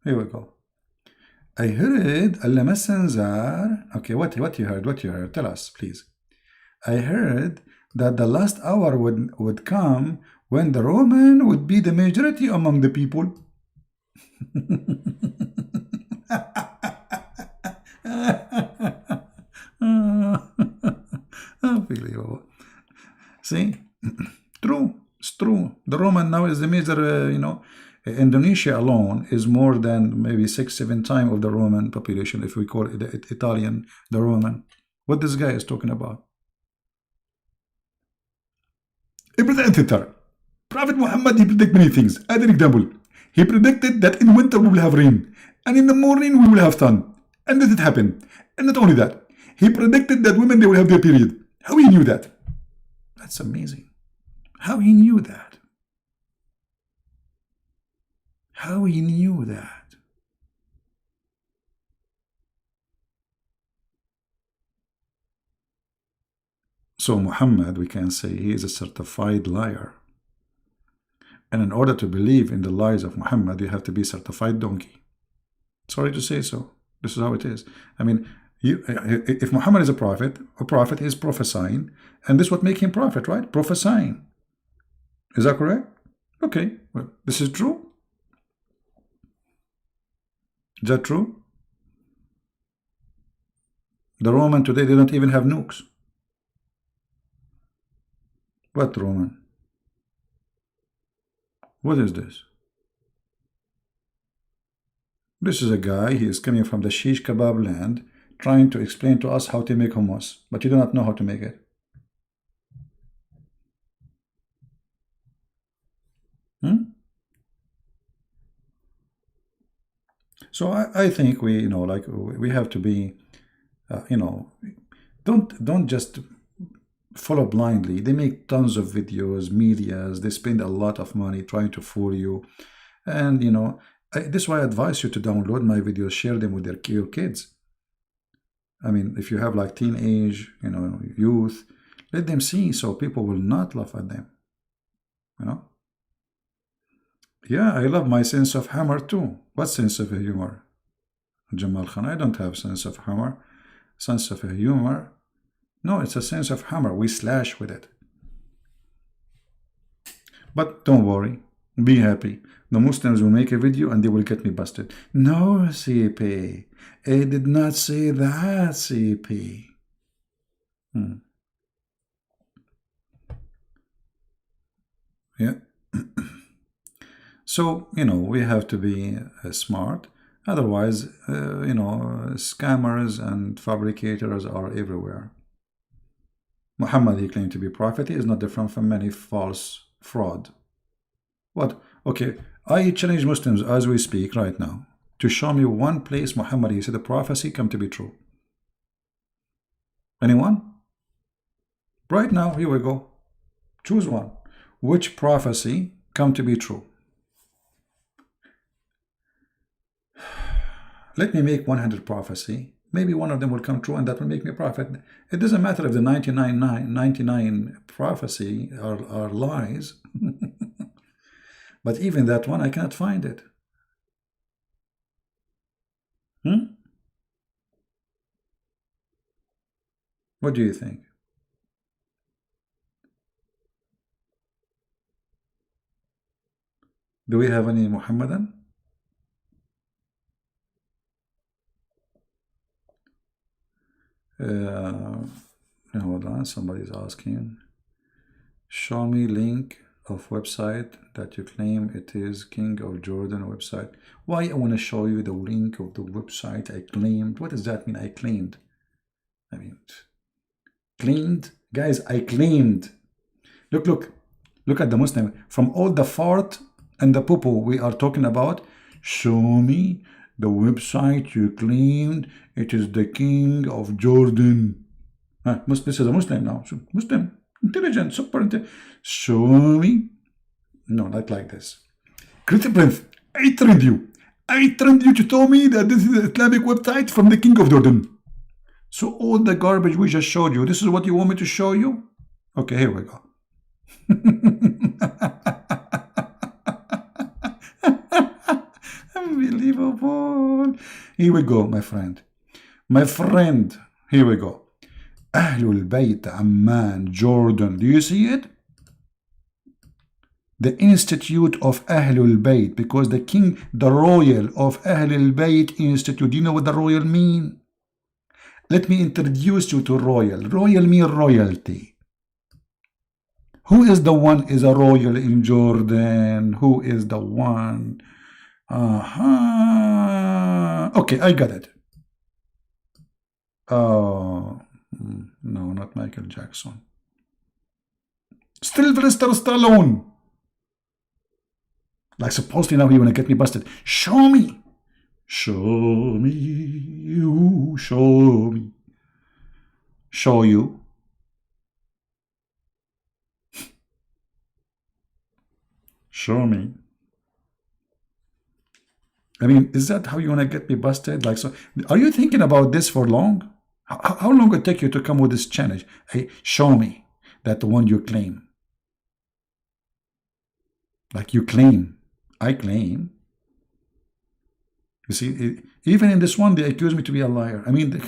Here we go. I heard Allah Messenger. Okay, what you heard? What you heard? Tell us, please. I heard that the last hour would come when the Roman would be the majority among the people. Unbelievable. See, true. It's true. The Roman now is the major. Indonesia alone is more than maybe 6-7 times of the Roman population, if we call it the Italian, the Roman. What this guy is talking about? A predictor. Prophet Muhammad, he predicted many things. As an example, he predicted that in winter we will have rain, and in the morning we will have sun. And that it happened. And not only that, he predicted that women, they will have their period. How he knew that? That's amazing. How he knew that? How he knew that? So Muhammad, we can say he is a certified liar. And in order to believe in the lies of Muhammad, you have to be certified donkey. Sorry to say so. This is how it is. I mean, if Muhammad is a prophet is prophesying, and this is what makes him prophet, right? Prophesying. Is that correct? Okay, well, this is true. Is that true? The Roman today, they don't even have nukes. What Roman? What is this? This is a guy, he is coming from the shish kebab land, trying to explain to us how to make hummus, but you do not know how to make it. So I think we, like we have to be, don't just follow blindly. They make tons of videos, medias. They spend a lot of money trying to fool you, and this is why I advise you to download my videos, share them with your kids. I mean, if you have like teenage, youth, let them see so people will not laugh at them. Yeah, I love my sense of humor too. What sense of humor? Jamal Khan, I don't have sense of humor. Sense of humor? No, it's a sense of humor. We slash with it. But don't worry. Be happy. The Muslims will make a video and they will get me busted. No, CP. I did not say that, CP. Yeah. So, we have to be smart. Otherwise, scammers and fabricators are everywhere. Muhammad, he claimed to be prophet. He is not different from many false fraud. What? Okay, I challenge Muslims as we speak right now to show me one place Muhammad, he said the prophecy come to be true. Anyone? Right now, here we go. Choose one. Which prophecy come to be true? Let me make 100 prophecy. Maybe one of them will come true and that will make me a prophet. It doesn't matter if the 99 prophecy are lies. But even that one, I cannot find it. What do you think? Do we have any Muhammadan? Hold on, somebody's asking. Show me link of website that you claim it is King of Jordan website. Why I want to show you the link of the website I claimed? What does that mean? I claimed. I mean, claimed? Guys, I claimed. Look at the Muslim. From all the fart and the poo-poo we are talking about, show me the website you claimed it is the King of Jordan. This is a Muslim now. Muslim, intelligent, super intelligent. Show me. No, not like this. Critical Prince, I trained you. To tell me that this is the Islamic website from the King of Jordan. So all the garbage we just showed you, this is what you want me to show you? Okay, here we go. Unbelievable. Here we go, my friend. Here we go. Ahlul Bayt Amman, Jordan. Do you see it? The Institute of Ahlul Bayt, because the king, the royal of Ahlul Bayt Institute. Do you know what the royal mean? Let me introduce you to royal. Royal mean royalty. Who is the one is a royal in Jordan? Who is the one? Okay, I got it. Oh, no, not Michael Jackson. Sylvester Stallone. Like supposedly now you want to get me busted. Show me. Show me. You show me. Show you. Show me. I mean, is that how you want to get me busted? Like, so, are you thinking about this for long? How long it take you to come with this challenge? Hey, show me that the one you claim. Like you claim. I claim. You see, even in this one, they accuse me to be a liar. I mean,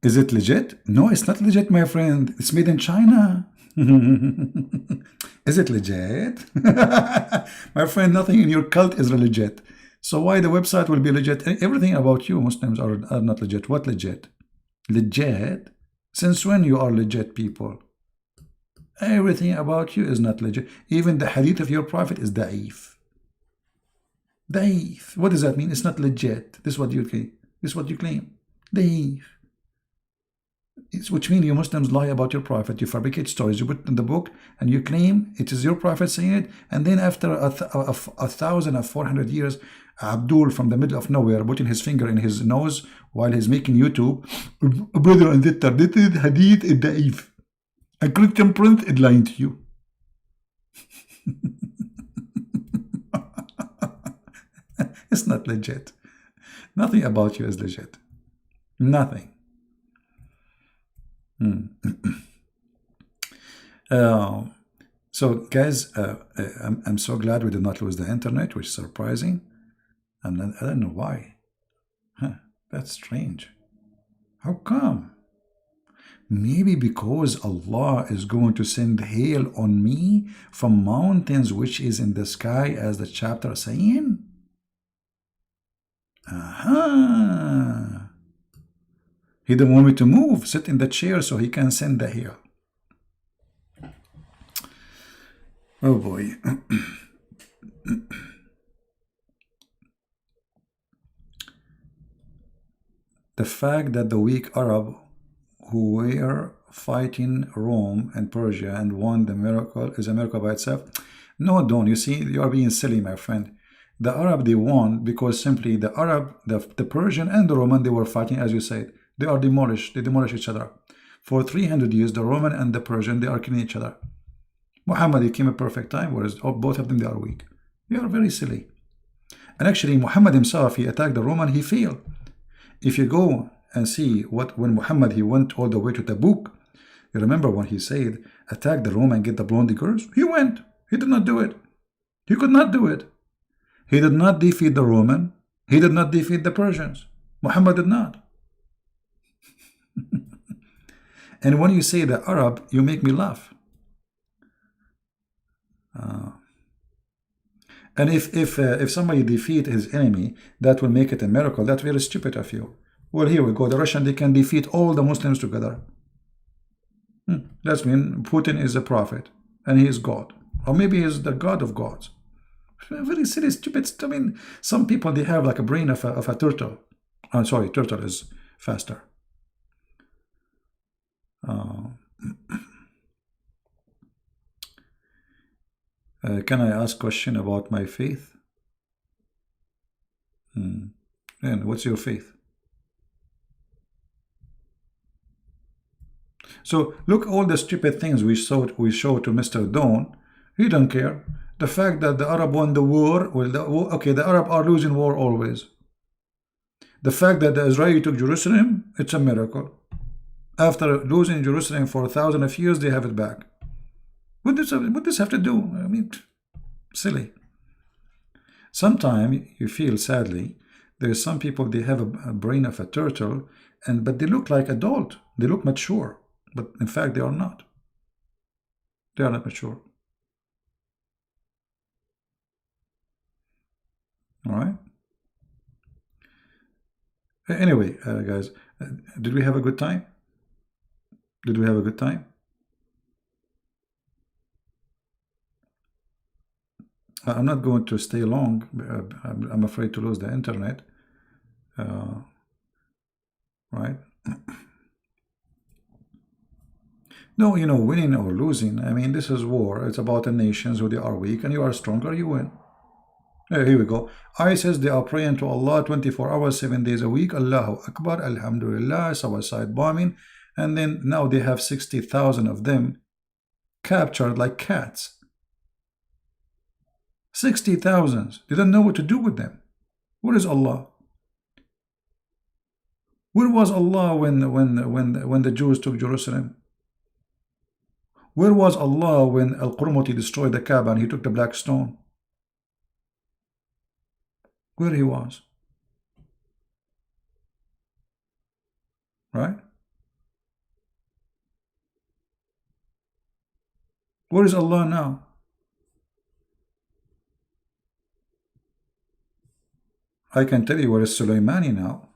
is it legit? No, it's not legit, my friend. It's made in China. Is it legit? My friend, nothing in your cult is legit. So why the website will be legit? Everything about you, Muslims, are not legit. What legit? Legit? Since when you are legit, people? Everything about you is not legit. Even the hadith of your prophet is da'if. Da'if. What does that mean? It's not legit. This is what you claim. This is what you claim. Da'if. Which means you Muslims lie about your prophet. You fabricate stories. You put it in the book and you claim it is your prophet saying it. And then after 1,400 years, Abdul from the middle of nowhere putting his finger in his nose while he's making YouTube. Brother and sister, this is hadith is da'if. A Christian prince is lying to you. It's not legit. Nothing about you is legit. Nothing. So guys, I'm so glad we did not lose the internet, which is surprising. I don't know why. That's strange. How come? Maybe because Allah is going to send hail on me from mountains which is in the sky, as the chapter is saying. Aha. He didn't want me to move, sit in the chair so he can send the hail. Oh boy. The fact that the weak Arab who were fighting Rome and Persia and won the miracle is a miracle by itself. No, don't. You see, you are being silly, my friend. The Arab, they won because simply the Arab, the Persian and the Roman, they were fighting, as you said. They are demolished. They demolish each other. For 300 years, the Roman and the Persian, they are killing each other. Muhammad, he came at perfect time, whereas both of them, they are weak. They are very silly. And actually, Muhammad himself, he attacked the Roman, he failed. If you go and see when Muhammad, he went all the way to Tabuk, you remember when he said, attack the Roman, get the blondie girls? He went. He did not do it. He could not do it. He did not defeat the Roman. He did not defeat the Persians. Muhammad did not. And when you say the Arab, you make me laugh. And if somebody defeat his enemy, that will make it a miracle. That's very stupid of you. Well, here we go. The Russian, they can defeat all the Muslims together. That means Putin is a prophet and he is God, or maybe he is the God of gods. Very silly, stupid. I mean, some people, they have like a brain of a turtle. I'm sorry, turtle is faster. Can I ask a question about my faith? And what's your faith? So look, all the stupid things we show to Mr. Dawn. He don't care. The fact that the Arab won the war, well, okay, the Arab are losing war always. The fact that the Israeli took Jerusalem, it's a miracle. After losing Jerusalem for 1,000 of years, they have it back. What does this have to do? I mean, silly. Sometimes you feel, sadly, there's some people, they have a brain of a turtle, but they look like adult. They look mature, but in fact, they are not. They are not mature. All right. Anyway, guys, did we have a good time? Did we have a good time? I'm not going to stay long. I'm afraid to lose the internet. Right? No, you know, winning or losing, I mean, this is war. It's about the nations who they are weak, and you are stronger, you win. Here we go. ISIS, they are praying to Allah 24 hours, 7 days a week. Allahu Akbar, Alhamdulillah, suicide bombing. And then now they have 60,000 of them. captured like cats. 60,000. They don't know what to do with them. Where is Allah? Where was Allah when the Jews took Jerusalem? Where was Allah when Al-Qurmuti destroyed the Kaaba and he took the black stone? Where he was? Right? Where is Allah now? I can tell you where is Soleimani now.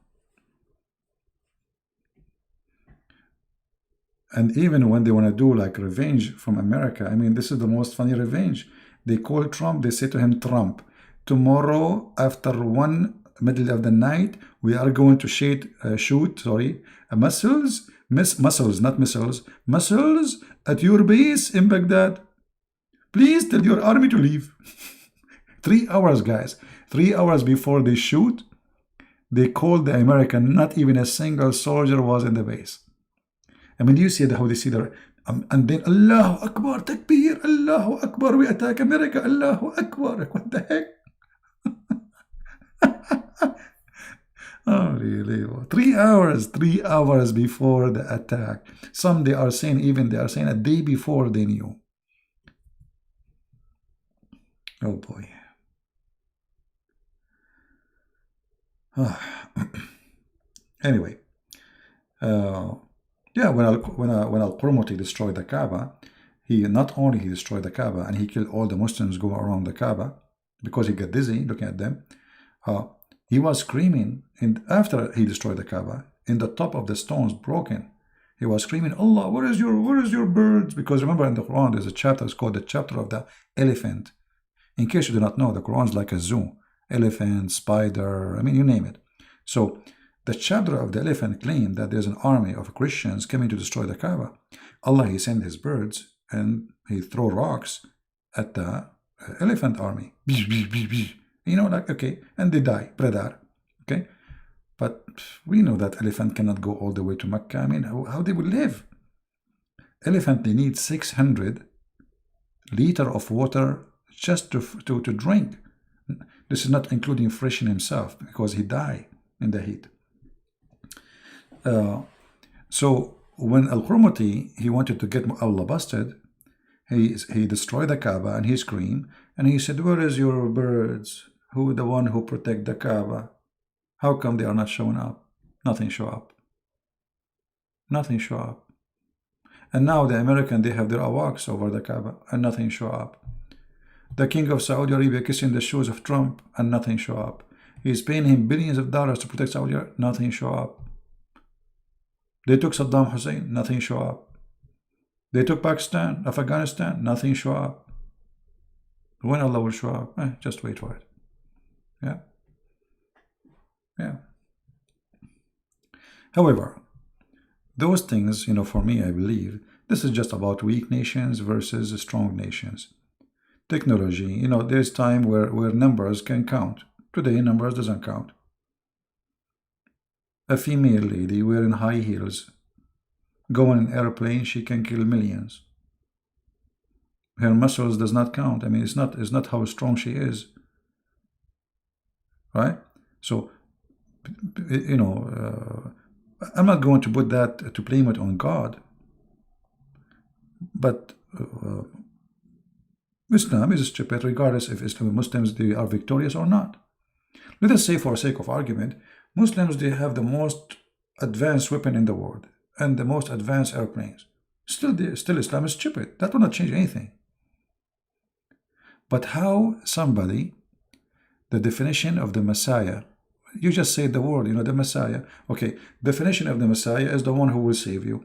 And even when they want to do like revenge from America, I mean, this is the most funny revenge. They call Trump, they say to him, Trump, tomorrow after 1 middle of the night, we are going to shoot missiles, not missiles, missiles at your base in Baghdad. Please tell your army to leave. 3 hours, guys. 3 hours before they shoot, they called the American, not even a single soldier was in the base. I mean, do you see how they see the and then Allahu Akbar, Takbir, Allahu Akbar, we attack America, Allahu Akbar. What the heck? Oh, really? 3 hours, 3 hours before the attack. Some they are saying a day before they knew. Oh boy. Anyway, yeah, when Al-Qurmuti destroyed the Kaaba, he not only destroyed the Kaaba and he killed all the Muslims going around the Kaaba because he got dizzy looking at them. He was screaming, and after he destroyed the Kaaba, in the top of the stones broken, he was screaming, Allah, where is your birds? Because remember in the Quran there's a chapter, it's called the chapter of the elephant. In case you do not know, the Quran is like a zoo. Elephant, spider, I mean, you name it. So the chapter of the elephant claimed that there's an army of Christians coming to destroy the Kaaba. Allah, he sent his birds and he throw rocks at the elephant army. You know, like, okay, and they die, Bradar. Okay, but we know that elephant cannot go all the way to Mecca. I mean, how they will live? Elephant, they need 600 liters of water just to drink. This is not including freshen himself because he died in the heat. So when Al-Qurmuti, he wanted to get Allah busted, he destroyed the Kaaba and he screamed and he said, where is your birds? Who the one who protect the Kaaba? How come they are not showing up? Nothing show up. Nothing show up. And now the American, they have their awaks over the Kaaba and nothing show up. The king of Saudi Arabia kissing the shoes of Trump and nothing show up. He's paying him billions of dollars to protect Saudi Arabia, nothing show up. They took Saddam Hussein, nothing show up. They took Pakistan, Afghanistan, nothing show up. When Allah will show up, just wait for it. Yeah. Yeah. However, those things, you know, for me, I believe, this is just about weak nations versus strong nations. Technology, you know, there's time where numbers can count. Today, numbers doesn't count. A female lady wearing high heels, going in an airplane, she can kill millions. Her muscles does not count. I mean, it's not how strong she is. Right? So, you know, I'm not going to put that to blame it on God. But Islam is stupid regardless if Muslims they are victorious or not. Let us say, for sake of argument, Muslims they have the most advanced weapon in the world and the most advanced airplanes. Still Islam is stupid. That will not change anything. But how somebody, the definition of the Messiah, you just say the word, you know, the Messiah. Okay, definition of the Messiah is the one who will save you.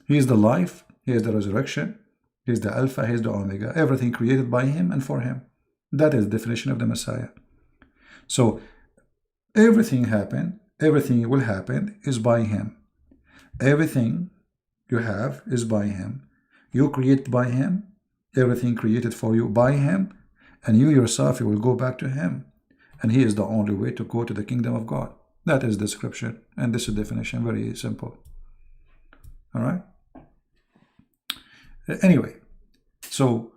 He is the life, he is the resurrection, he is the Alpha, he is the Omega, everything created by him and for him. That is the definition of the Messiah. So everything happened, everything will happen is by him. Everything you have is by him. You create by him, everything created for you by him, and you yourself, you will go back to him. And he is the only way to go to the kingdom of God. That is the description, and this is definition, very simple. All right? Anyway, so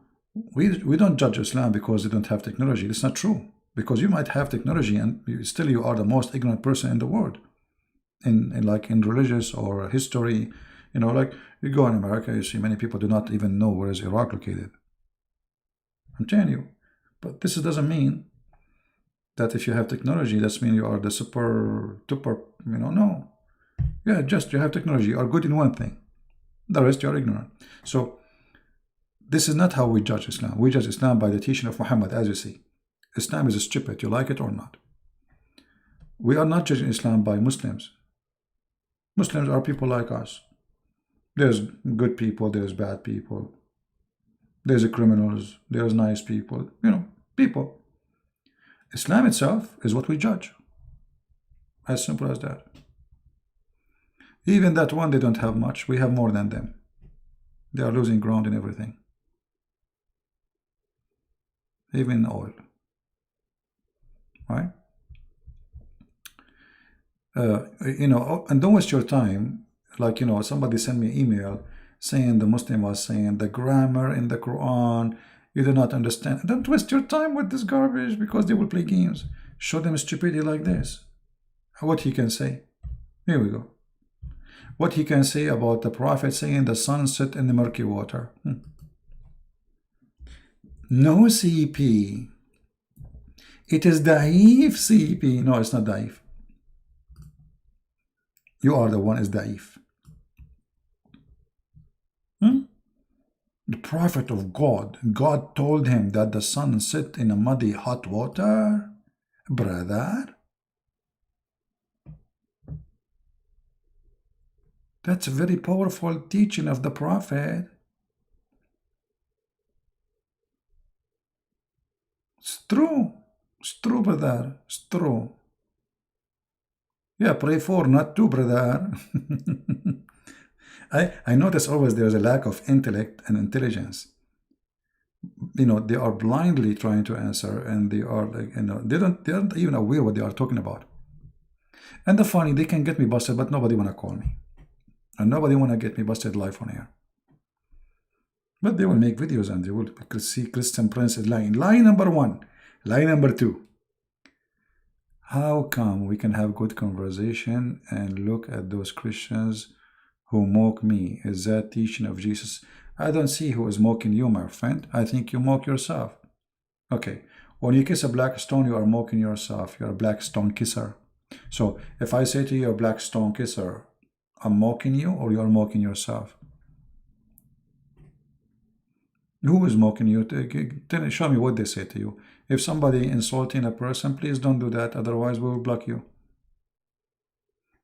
we don't judge Islam because they don't have technology. That's not true. Because you might have technology and still you are the most ignorant person in the world. In like in religious or history, you know, like you go in America, you see many people do not even know where is Iraq located. I'm telling you. But this doesn't mean that if you have technology, that's mean you are the super, you know, no. Yeah, just you have technology, you are good in one thing. The rest you are ignorant. So this is not how we judge Islam. We judge Islam by the teaching of Muhammad, as you see. Islam is stupid, you like it or not. We are not judging Islam by Muslims. Muslims are people like us. There's good people, there's bad people. There's criminals, there's nice people, you know, people. Islam itself is what we judge. As simple as that. Even that one, they don't have much. We have more than them. They are losing ground in everything. Even oil. Right? You know, and don't waste your time. Like, you know, somebody sent me an email saying the Muslim was saying the grammar in the Quran, you do not understand. Don't waste your time with this garbage because they will play games. Show them stupidity like this. What he can say. Here we go. What he can say about the Prophet saying the sun set in the murky water. No CP. It is Daif CP. No, it's not Daif. You are the one is Daif. The Prophet of God, God told him that the sun set in a muddy hot water. Brother. That's a very powerful teaching of the Prophet. It's true. It's true, brother. It's true. Yeah, pray for, not to, brother. I notice always there's a lack of intellect and intelligence. You know, they are blindly trying to answer, and they are like, you know, they aren't even aware what they are talking about. And the funny, they can get me busted, but nobody wanna call me. And nobody wanna get me busted live on air. But they will make videos and they will see Christian Prince is lying. Lie number one. Lie number two. How come we can have good conversation and look at those Christians who mock me? Is that teaching of Jesus? I don't see who is mocking you, my friend. I think you mock yourself. Okay, when you kiss a black stone, you are mocking yourself. You're a black stone kisser. So if I say to you, a black stone kisser, I'm mocking you, or you're mocking yourself? Who is mocking you? Show me what they say to you. If somebody insulting a person, please don't do that. Otherwise, we will block you.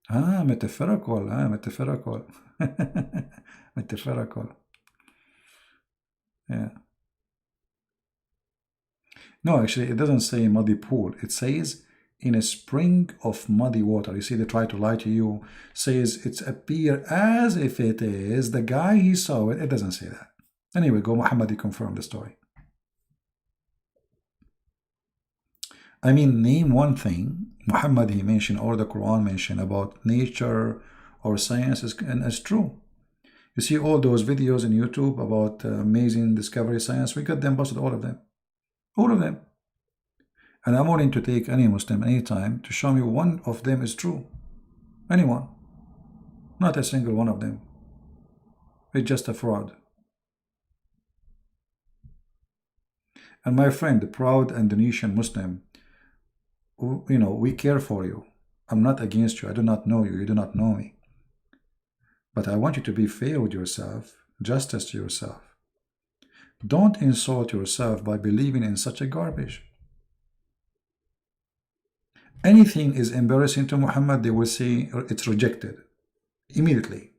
Metaphorical. Metaphorical. Metaphorical. Yeah. No, actually, it doesn't say muddy pool. It says in a spring of muddy water. You see, they try to lie to you. Says it's appear as if it is the guy he saw it. It doesn't say that. Anyway, go Muhammad, he confirmed the story. I mean, name one thing Muhammad he mentioned or the Quran mentioned about nature or science and it's true. You see all those videos on YouTube about amazing discovery science, we got them busted, all of them. All of them. And I'm willing to take any Muslim anytime to show me one of them is true. Anyone. Not a single one of them. It's just a fraud. And my friend, the proud Indonesian Muslim, you know, we care for you. I'm not against you. I do not know you. You do not know me. But I want you to be fair with yourself, justice to yourself. Don't insult yourself by believing in such a garbage. Anything is embarrassing to Muhammad, they will say it's rejected immediately.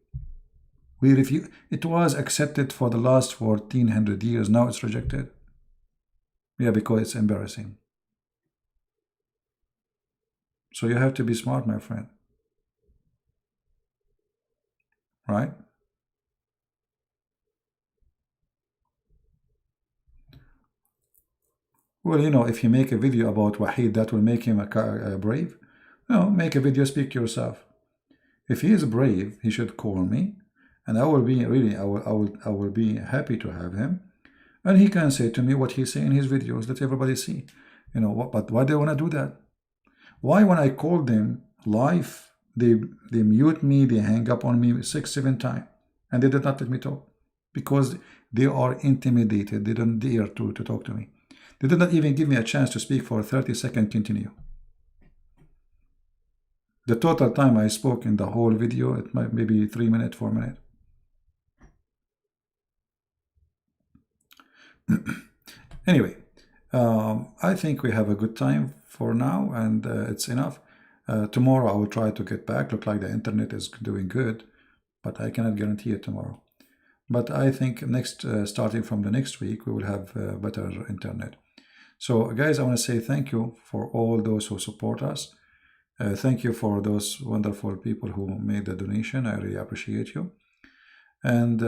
We refuse. It was accepted for the last 1400 years. Now it's rejected. Yeah, because it's embarrassing. So you have to be smart, my friend. Right? Well, you know, if you make a video about Wahid, that will make him a brave. No, make a video, speak to yourself. If he is brave, he should call me, And I will be really, I will be happy to have him. And he can say to me what he say in his videos, let everybody see. You know what? But why do they want to do that? Why when I call them live, they mute me, they hang up on me 6, 7 times, and they did not let me talk because they are intimidated. They don't dare to talk to me. They did not even give me a chance to speak for 30 seconds continue. The total time I spoke in the whole video, it might maybe 3 minutes, 4 minutes. Anyway, I think we have a good time for now, and it's enough. Tomorrow I will try to get back. Look like the internet is doing good, but I cannot guarantee it tomorrow. But I think next, starting from the next week, we will have better internet. So guys, I want to say thank you for all those who support us. Thank you for those wonderful people who made the donation. I really appreciate you. And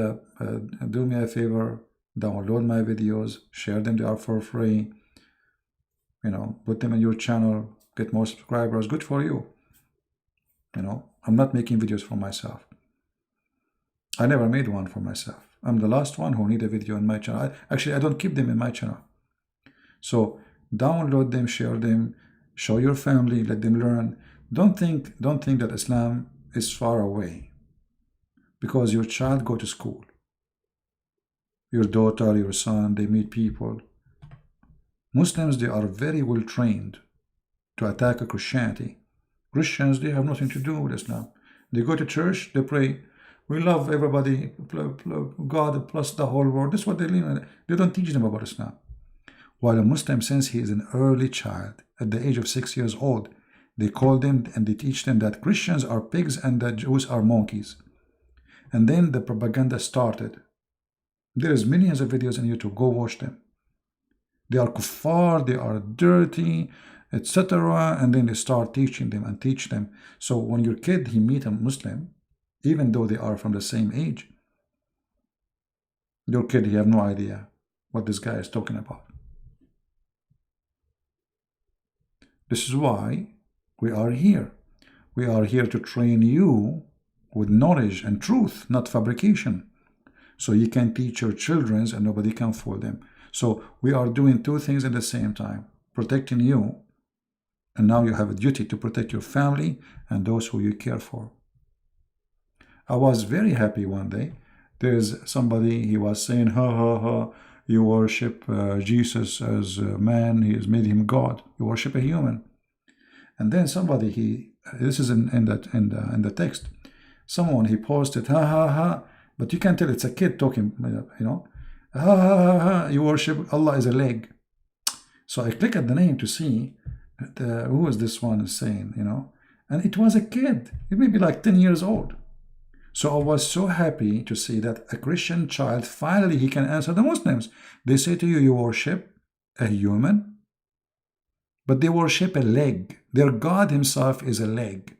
do me a favor, download my videos, share them. They are for free. You know, put them in your channel, get more subscribers. Good for you. You know, I'm not making videos for myself. I never made one for myself. I'm the last one who need a video in my channel. Actually, I don't keep them in my channel. So download them, share them, show your family, let them learn. Don't think that Islam is far away because your child go to school. Your daughter, your son, they meet people. Muslims, they are very well trained to attack a Christianity. Christians, they have nothing to do with Islam. They go to church, they pray, we love everybody, God plus the whole world. That's what they learn. They don't teach them about Islam. While a Muslim, since he is an early child, at the age of 6 years old, they call them and they teach them that Christians are pigs and that Jews are monkeys. And then the propaganda started. There is millions of videos on YouTube. Go watch them. They are kuffar, they are dirty, etc. And then they start teaching them and teach them. So when your kid, he meet a Muslim, even though they are from the same age, your kid, he have no idea what this guy is talking about. This is why we are here. We are here to train you with knowledge and truth, not fabrication. So you can teach your children and nobody can fool them. So we are doing two things at the same time, protecting you, and now you have a duty to protect your family and those who you care for. I was very happy one day. There's somebody, he was saying, ha ha ha, you worship Jesus as a man, he has made him God. You worship a human. And then somebody, this is in the text, someone, he posted, ha ha ha, but you can tell it's a kid talking, you know, ha ha ha ha, you worship Allah as a leg. So I click at the name to see who is this one is saying, you know, and it was a kid, it may be like 10 years old. So I was so happy to see that a Christian child, finally he can answer the Muslims. They say to you, you worship a human, but they worship a leg. Their God himself is a leg.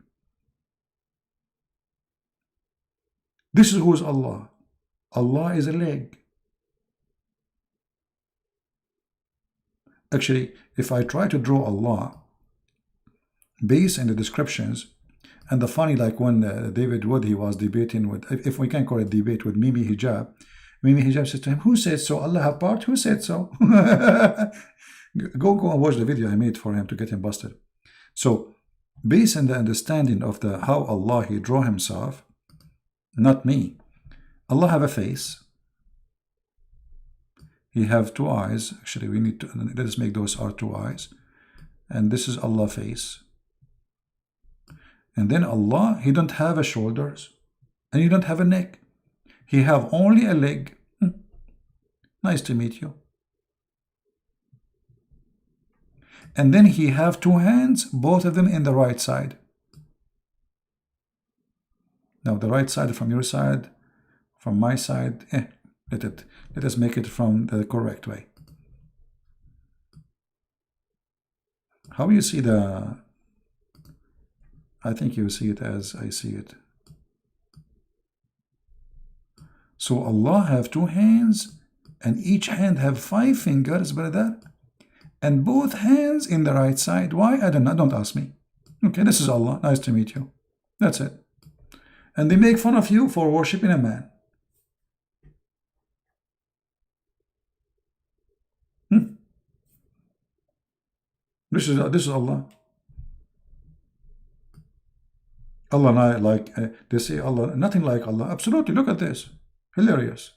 This is who is Allah. Allah is a leg. Actually, if I try to draw Allah based on the descriptions, and the funny, like when David Wood, he was debating with, if we can call it debate, with Mimi Hijab. Mimi Hijab said to him, who said so? Allah have part? Who said so? Go and watch the video I made for him to get him busted. So, based on the understanding of how Allah, he draw himself, not me. Allah have a face. He have two eyes. Actually, we need to, let us make those our two eyes. And this is Allah face. And then Allah, he don't have a shoulders and he don't have a neck. He have only a leg. Nice to meet you. And then he have two hands, both of them in the right side. Now the right side from your side, from my side, let us make it from the correct way. How you see the, I think you see it as I see it. So Allah have two hands, and each hand have 5 fingers, brother, and both hands in the right side. Why? I don't know. Don't ask me. Okay, this is Allah. Nice to meet you. That's it. and they make fun of you for worshiping a man. This is Allah. Allah not like they say Allah, nothing like Allah. Absolutely, look at this, hilarious.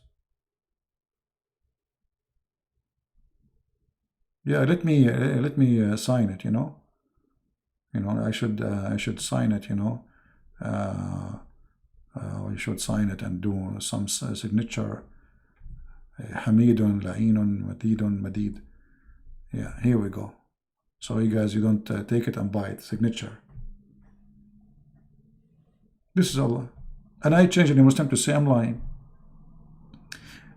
Yeah, let me sign it. I should sign it. I should sign it and do some signature. Hamidun, La'inun, Madidun, Madid. Yeah, here we go. So you guys, you don't take it and buy it. Signature. This is Allah. And I changed the Muslim to say I'm lying.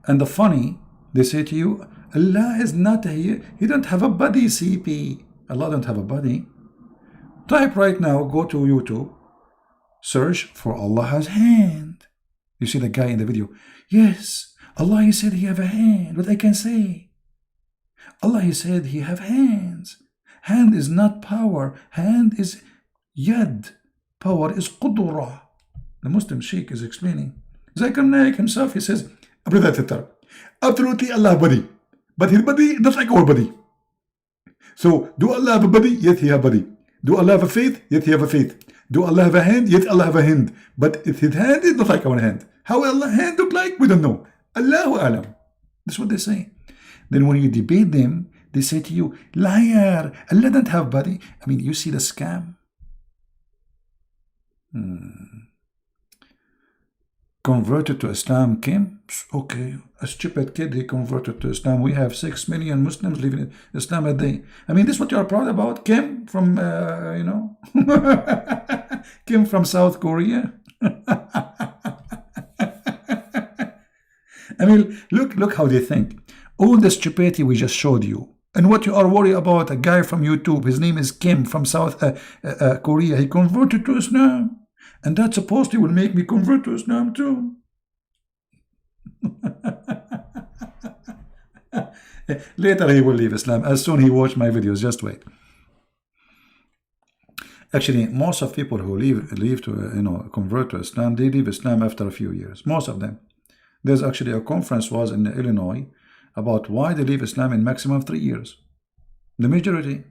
And the funny, they say to you, Allah is not here. He don't have a body, CP. Allah don't have a body. Type right now, go to YouTube, search for Allah has hand. You see the guy in the video. Yes, Allah, he said he have a hand. What I can say? Allah, he said he have hands. Hand is not power. Hand is yad. Power is qudra. The Muslim Sheikh is explaining. Zakir Naik himself, he says, absolutely Allah body. But his body not like our body. So, do Allah have a body? Yet he have a body. Do Allah have a faith? Yet he have a faith. Do Allah have a hand? Yet Allah have a hand. But if his hand is not like our hand. How Allah's hand look like? We don't know. Allahu Alam. That's what they say. Then when you debate them, they say to you, liar, Allah doesn't have body. I mean, you see the scam? Converted to Islam, Kim? Okay, a stupid kid, he converted to Islam. We have 6 million Muslims living in Islam a day. I mean, this is what you're proud about? Kim from, Kim from South Korea? I mean, look how they think. All the stupidity we just showed you. And what you are worried about, a guy from YouTube, his name is Kim from South Korea, he converted to Islam. And that supposedly will make me convert to Islam too. Later he will leave Islam. As soon as he watch my videos, just wait. Actually, most of people who leave to convert to Islam, they leave Islam after a few years. Most of them. There's actually a conference was in Illinois about why they leave Islam in maximum 3 years. The majority,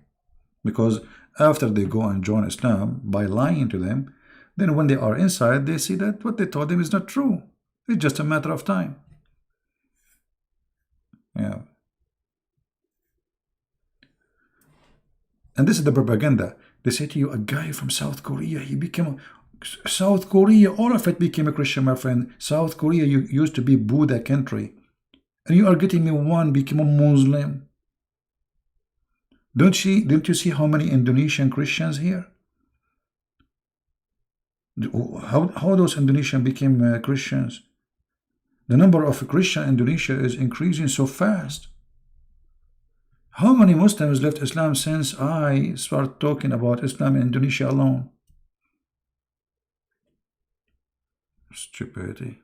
because after they go and join Islam by lying to them, then when they are inside, they see that what they told them is not true. It's just a matter of time. Yeah. And this is the propaganda. They say to you, a guy from South Korea, he became South Korea, all of it became a Christian, my friend. South Korea used to be Buddha country. And you are getting me one became a Muslim. Don't you see how many Indonesian Christians here? How those Indonesians became Christians? The number of Christian in Indonesia is increasing so fast. How many Muslims left Islam since I started talking about Islam in Indonesia alone? Stupidity.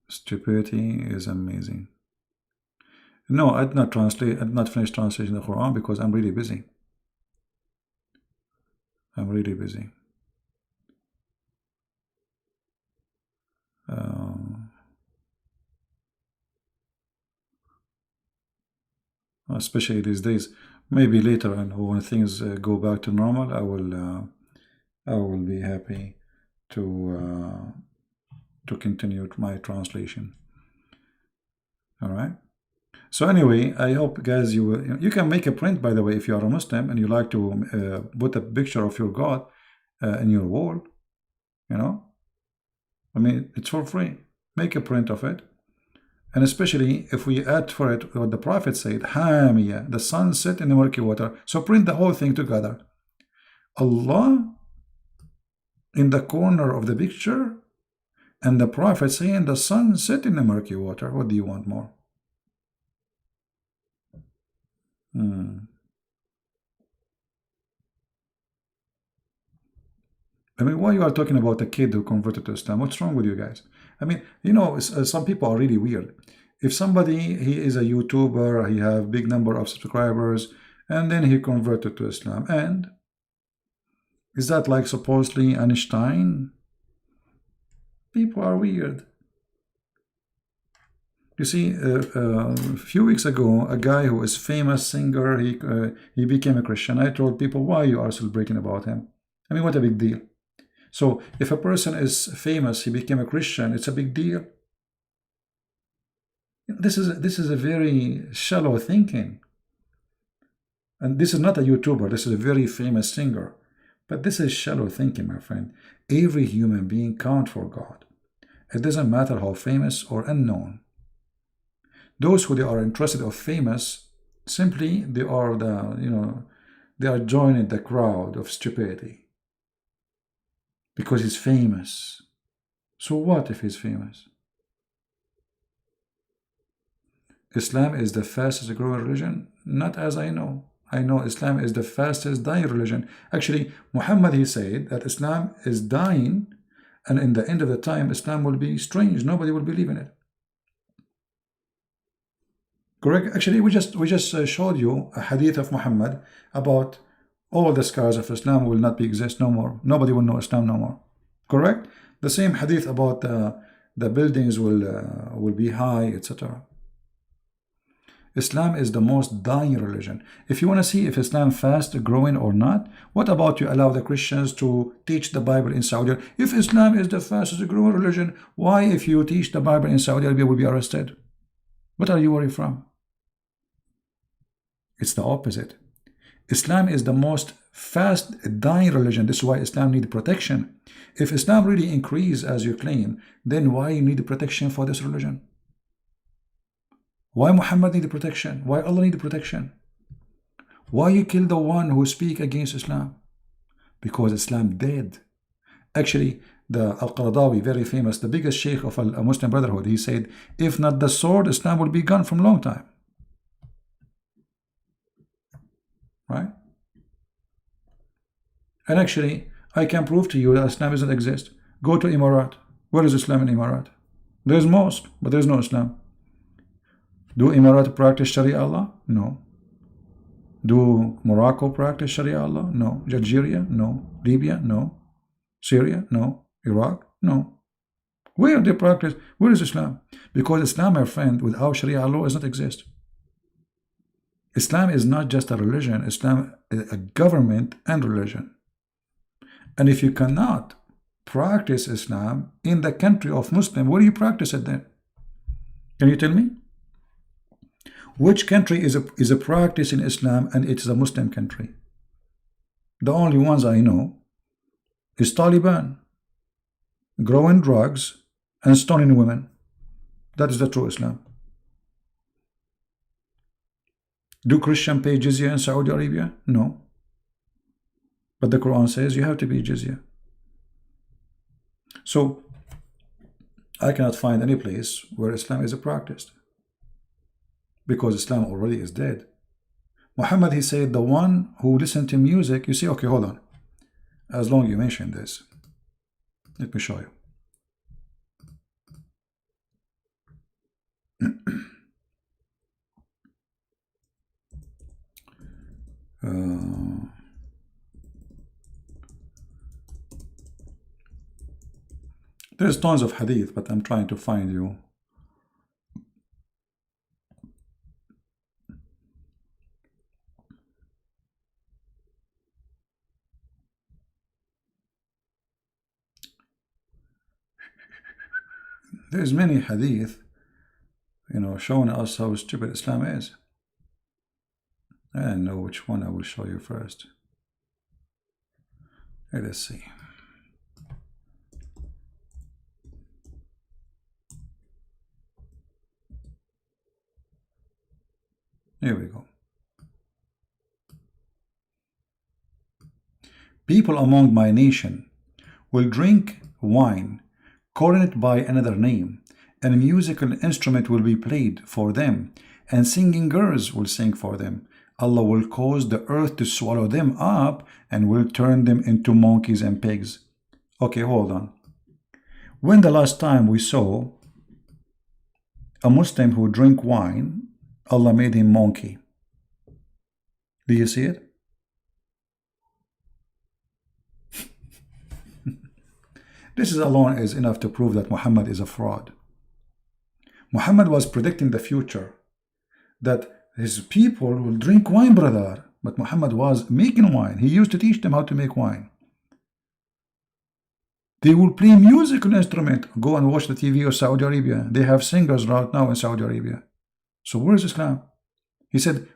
Stupidity is amazing. No, I did not translate. I did not finish translating the Quran because I'm really busy. I'm really busy. Especially these days. Maybe later, and when things go back to normal, I will be happy to continue my translation. All right. So anyway, I hope guys you can make a print, by the way, if you are a Muslim and you like to put a picture of your God in your wall. I mean, it's for free. Make a print of it. And especially if we add for it what the Prophet said, Hamiya, the sun set in the murky water. So print the whole thing together. Allah in the corner of the picture, and the Prophet saying the sun set in the murky water. What do you want more? I mean, why you are talking about a kid who converted to Islam? What's wrong with you guys? I mean, some people are really weird. If somebody, he is a YouTuber, he have big number of subscribers, and then he converted to Islam, and Is that like supposedly Einstein? People are weird. You see, a few weeks ago, a guy who is famous singer, he became a Christian. I told people, why you are celebrating about him? I mean, what a big deal. So if a person is famous, he became a Christian, it's a big deal. This is a very shallow thinking. And this is not a YouTuber, this is a very famous singer. But this is shallow thinking, my friend. Every human being counts for God. It doesn't matter how famous or unknown. Those who they are interested of famous, simply they are they are joining the crowd of stupidity. Because he's famous. So what if he's famous? Islam is the fastest growing religion? Not as I know. I know Islam is the fastest dying religion. Actually, Muhammad, he said that Islam is dying, and in the end of the time, Islam will be strange. Nobody will believe in it. Correct? Actually, we just showed you a hadith of Muhammad about all the scars of Islam will not be exist no more. Nobody will know Islam no more. Correct? The same hadith about the buildings will be high, etc. Islam is the most dying religion. If you want to see if Islam fast growing or not, what about you allow the Christians to teach the Bible in Saudi Arabia? If Islam is the fastest growing religion, why if you teach the Bible in Saudi Arabia will be arrested? What are you worried from? It's the opposite. Islam is the most fast dying religion. This is why Islam needs protection. If Islam really increase as you claim, then why you need protection for this religion? Why Muhammad need protection? Why Allah need protection? Why you kill the one who speak against Islam? Because Islam dead. Actually, the Al-Qaradawi, very famous, the biggest sheikh of a Muslim Brotherhood, he said, if not the sword, Islam will be gone from long time. Right? And actually, I can prove to you that Islam doesn't exist. Go to Emirat. Where is Islam in Emirat? There's mosque, but there's no Islam. Do Emirat practice Sharia law? No. Do Morocco practice Sharia law? No. Algeria? No. Libya? No. Syria? No. Iraq? No. Where they practice? Where is Islam? Because Islam, my friend, without Sharia law does not exist. Islam is not just a religion. Islam is a government and religion. And if you cannot practice Islam in the country of Muslim, where do you practice it then? Can you tell me? Which country is a practice in Islam and it is a Muslim country? The only ones I know is Taliban, growing drugs and stoning women. That is the true Islam. Do Christians pay jizya in Saudi Arabia? No. But the Quran says you have to pay jizya. So I cannot find any place where Islam is practiced. Because Islam already is dead. Muhammad, he said, the one who listens to music, you see, okay, hold on. As long as you mention this, let me show you. There's tons of hadith, but I'm trying to find you. There's many hadith, showing us how stupid Islam is. I don't know which one I will show you first. Let's see. Here we go. People among my nation will drink wine, calling it by another name, and a musical instrument will be played for them, and singing girls will sing for them. Allah will cause the earth to swallow them up and will turn them into monkeys and pigs. Okay, hold on. When the last time we saw a Muslim who drank wine, Allah made him monkey? Do you see it? This is alone is enough to prove that Muhammad is a fraud. Muhammad was predicting the future, that his people will drink wine, brother. But Muhammad was making wine. He used to teach them how to make wine. They will play musical instrument. Go and watch the TV of Saudi Arabia. They have singers right now in Saudi Arabia. So where is Islam? He said,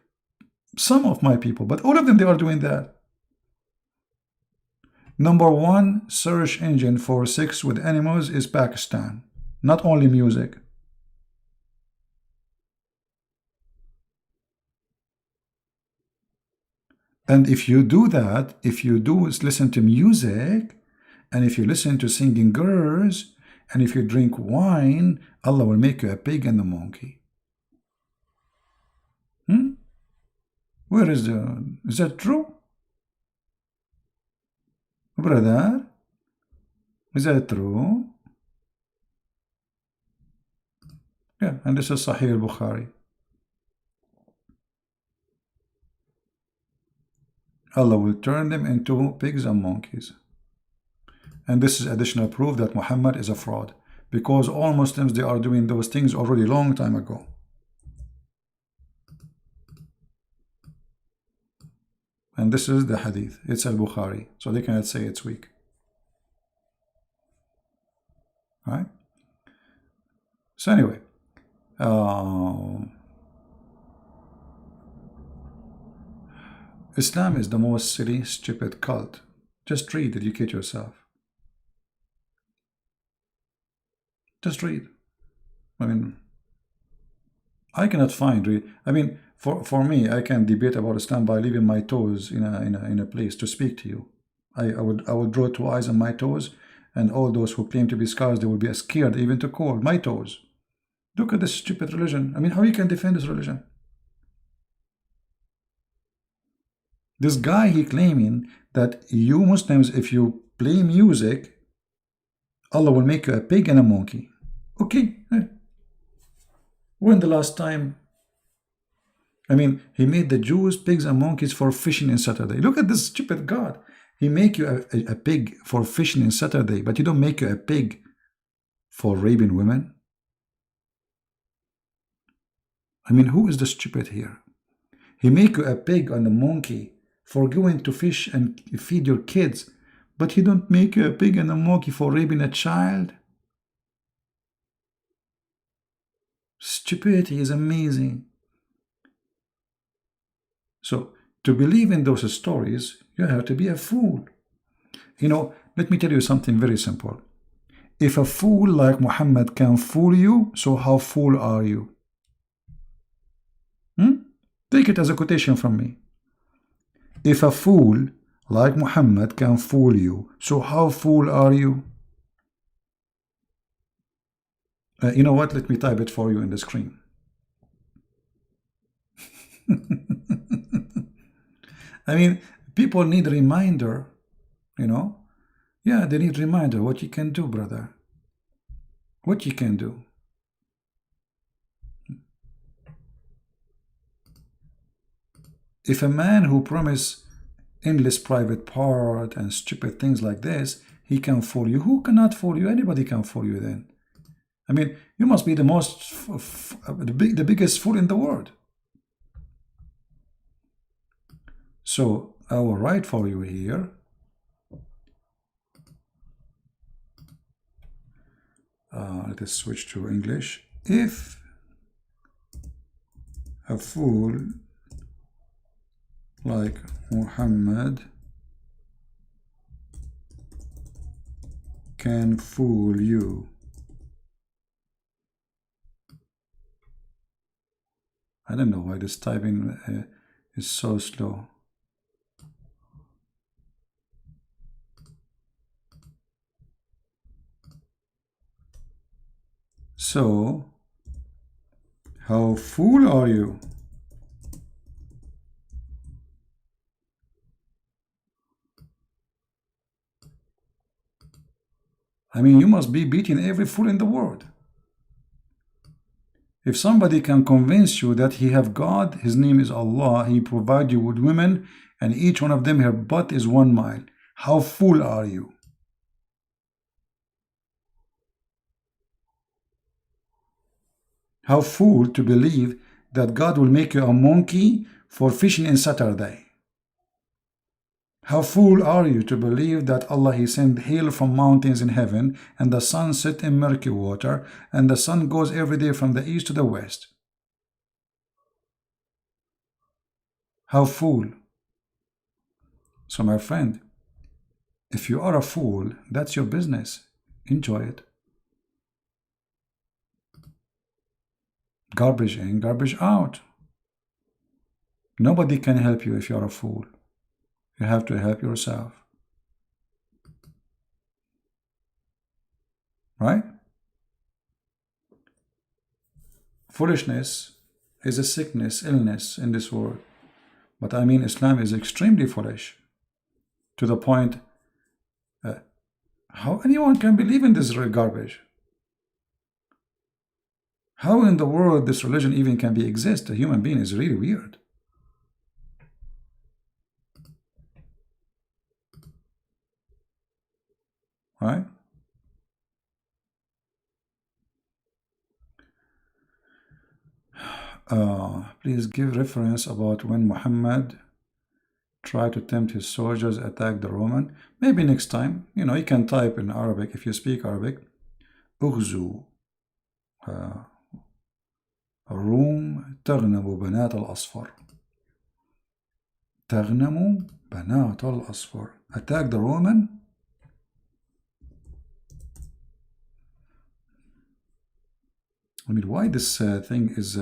some of my people, but all of them, they are doing that. Number one search engine for sex with animals is Pakistan. Not only music. And if you do that, if you do listen to music, and if you listen to singing girls, and if you drink wine, Allah will make you a pig and a monkey. Where is that true? Brother, is that true? Yeah, and this is Sahih al-Bukhari. Allah will turn them into pigs and monkeys. And this is additional proof that Muhammad is a fraud, because all Muslims, they are doing those things already long time ago. And this is the hadith. It's al-Bukhari, so they cannot say it's weak. Right? So anyway, Islam is the most silly, stupid cult. Just read, educate yourself. Just read. I mean, I cannot find. I mean, for me, I can debate about Islam by leaving my toes in a place to speak to you. I would draw 2 eyes on my toes, and all those who claim to be scholars, they will be scared even to call my toes. Look at this stupid religion. I mean, how you can defend this religion? This guy, he claiming that you Muslims, if you play music, Allah will make you a pig and a monkey. Okay. When the last time? I mean, he made the Jews pigs and monkeys for fishing in Saturday. Look at this stupid God. He make you a pig for fishing in Saturday, but you don't make you a pig for raping women. I mean, who is the stupid here? He make you a pig and a monkey for going to fish and feed your kids, but he don't make you a pig and a monkey for raping a child. Stupidity is amazing. So to believe in those stories, you have to be a fool. You know, let me tell you something very simple. If a fool like Muhammad can fool you, so how fool are you? Take it as a quotation from me. If a fool like Muhammad can fool you, so how fool are you? You know what? Let me type it for you in the screen. I mean, people need a reminder, you know. Yeah, they need a reminder what you can do, brother. What you can do. If a man who promised endless private part and stupid things like this, he can fool you. Who cannot fool you? Anybody can fool you then. I mean, you must be the biggest fool in the world. So I will write for you here. Let us switch to English. If a fool like Muhammad can fool you. I don't know why this typing is so slow. So, how fool are you? I mean, you must be beating every fool in the world. If somebody can convince you that he have God, his name is Allah, he provide you with women, and each one of them, her butt is 1 mile. How fool are you? How fool to believe that God will make you a monkey for fishing in Saturday. How fool are you to believe that Allah He sent hail from mountains in heaven, and the sun set in murky water, and the sun goes every day from the east to the west. How fool. So my friend, if you are a fool, that's your business. Enjoy it. Garbage in, garbage out. Nobody can help you if you are a fool. You have to help yourself. Right? Foolishness is a sickness, illness in this world. But I mean, Islam is extremely foolish. To the point, how anyone can believe in this garbage? How in the world this religion even can be exist? A human being is really weird. Right? Please give reference about when Muhammad tried to tempt his soldiers attack the Roman. Maybe next time. You know, you can type in Arabic if you speak Arabic. أغزو الروم تغنم بنات الأصفر. تغنم بنات الأصفر. Attack the Roman. I mean, why this thing is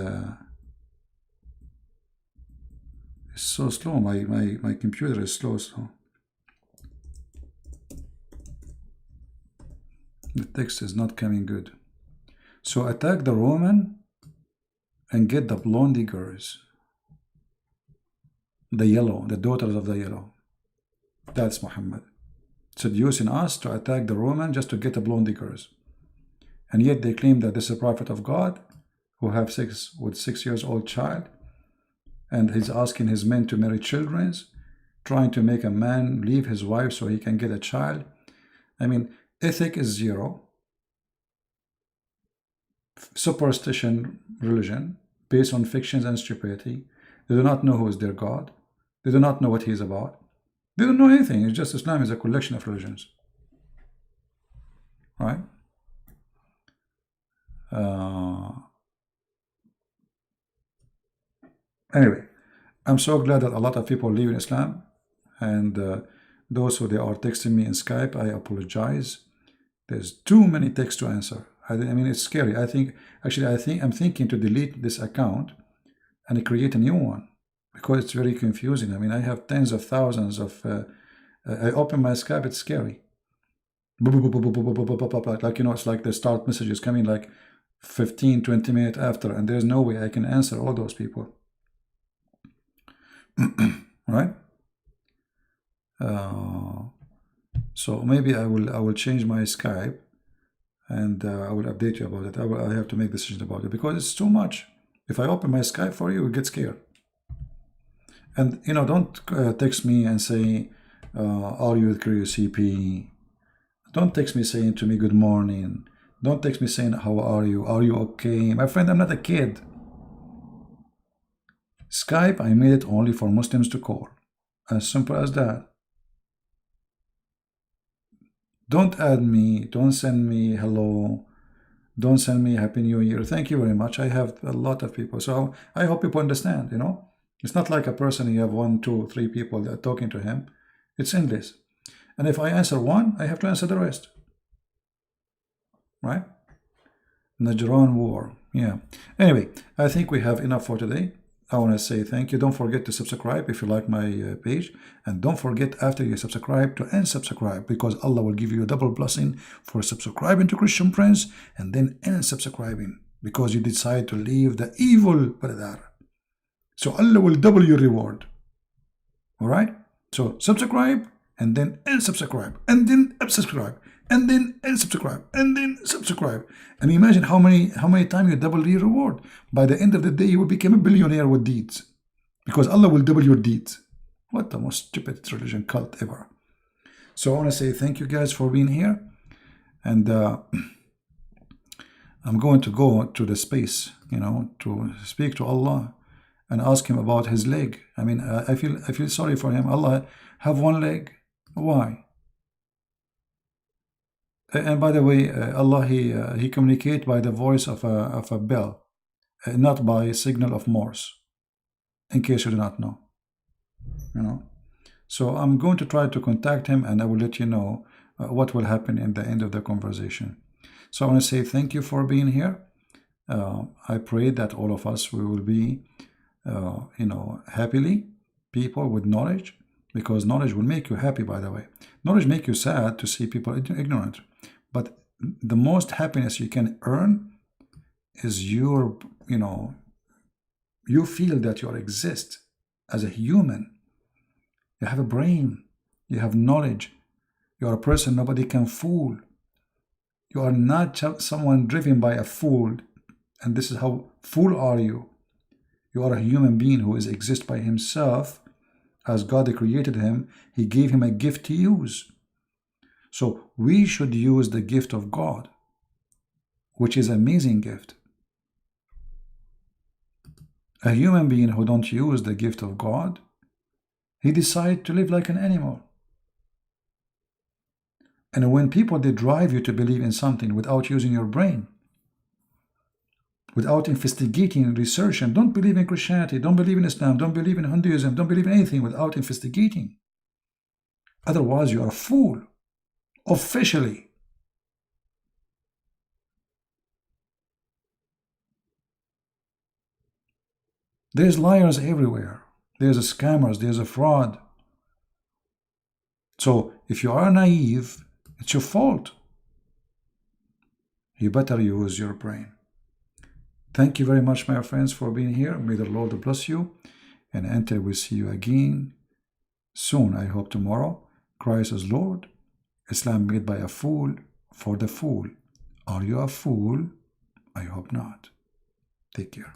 so slow? My computer is slow, so the text is not coming good. So attack the Roman and get the blondie girls, the yellow, the daughters of the yellow. That's Muhammad seducing us to attack the Roman just to get the blondie girls. And yet they claim that this is a prophet of God who have sex with 6-year-old child, and he's asking his men to marry children, trying to make a man leave his wife so he can get a child. I mean, ethic is zero. Superstition religion based on fictions and stupidity. They do not know who is their God. They do not know what he is about. They don't know anything. It's just Islam is a collection of religions. Right? Anyway, I'm so glad that a lot of people live in Islam, and those who they are texting me in Skype, I apologize. There's too many texts to answer. I mean, it's scary. I'm thinking to delete this account and create a new one because it's very confusing. I mean, I have tens of thousands of. I open my Skype, it's scary. Like, you know, it's like the start messages coming like 15-20 minutes after, and there's no way I can answer all those people. Right? So maybe I will change my Skype, and I will update you about it. I have to make decisions about it because it's too much. If I open my Skype for you, you get scared. And you know, don't text me and say, "Are you with Curious CP?" Don't text me saying to me, "Good morning." Don't text me saying, "How are you? Are you okay?" My friend, I'm not a kid. Skype, I made it only for Muslims to call. As simple as that. Don't add me. Don't send me hello. Don't send me Happy New Year. Thank you very much. I have a lot of people. So I hope people understand, you know. It's not like a person, you have 1, 2, 3 people that are talking to him. It's endless. And if I answer one, I have to answer the rest. Right? Najran War. Yeah. Anyway, I think we have enough for today. I want to say thank you. Don't forget to subscribe if you like my page. And don't forget after you subscribe to unsubscribe, because Allah will give you a double blessing for subscribing to Christian Prince and then unsubscribing because you decide to leave the evil brother. So Allah will double your reward. All right? So subscribe and then unsubscribe and then unsubscribe and then unsubscribe and then subscribe. And imagine how many times you double your reward. By the end of the day, you will become a billionaire with deeds, because Allah will double your deeds. What the most stupid religion cult ever. So I want to say thank you guys for being here, and I'm going to go to the space, to speak to Allah and ask him about his leg. I mean, I feel sorry for him. Allah have one leg. Why? And by the way, Allah he communicate by the voice of a bell, not by signal of Morse. In case you do not know, So I'm going to try to contact him, and I will let you know what will happen in the end of the conversation. So I want to say thank you for being here. I pray that all of us we will be, happily people with knowledge, because knowledge will make you happy. By the way, knowledge make you sad to see people ignorant, but the most happiness you can earn is your, you feel that you exist as a human. You have a brain, you have knowledge, you are a person nobody can fool. You are not someone driven by a fool, and this is how fool are you. You are a human being who exists by himself. As God created him, he gave him a gift to use. So we should use the gift of God, which is an amazing gift. A human being who don't use the gift of God, he decides to live like an animal. And when people, they drive you to believe in something without using your brain, without investigating, research, and don't believe in Christianity, don't believe in Islam, don't believe in Hinduism, don't believe in anything without investigating. Otherwise, you are a fool, officially. There's liars everywhere. There's scammers, there's a fraud. So if you are naive, it's your fault. You better use your brain. Thank you very much, my friends, for being here. May the Lord bless you. And until we see you again soon, I hope tomorrow. Christ is Lord. Islam made by a fool for the fool. Are you a fool? I hope not. Take care.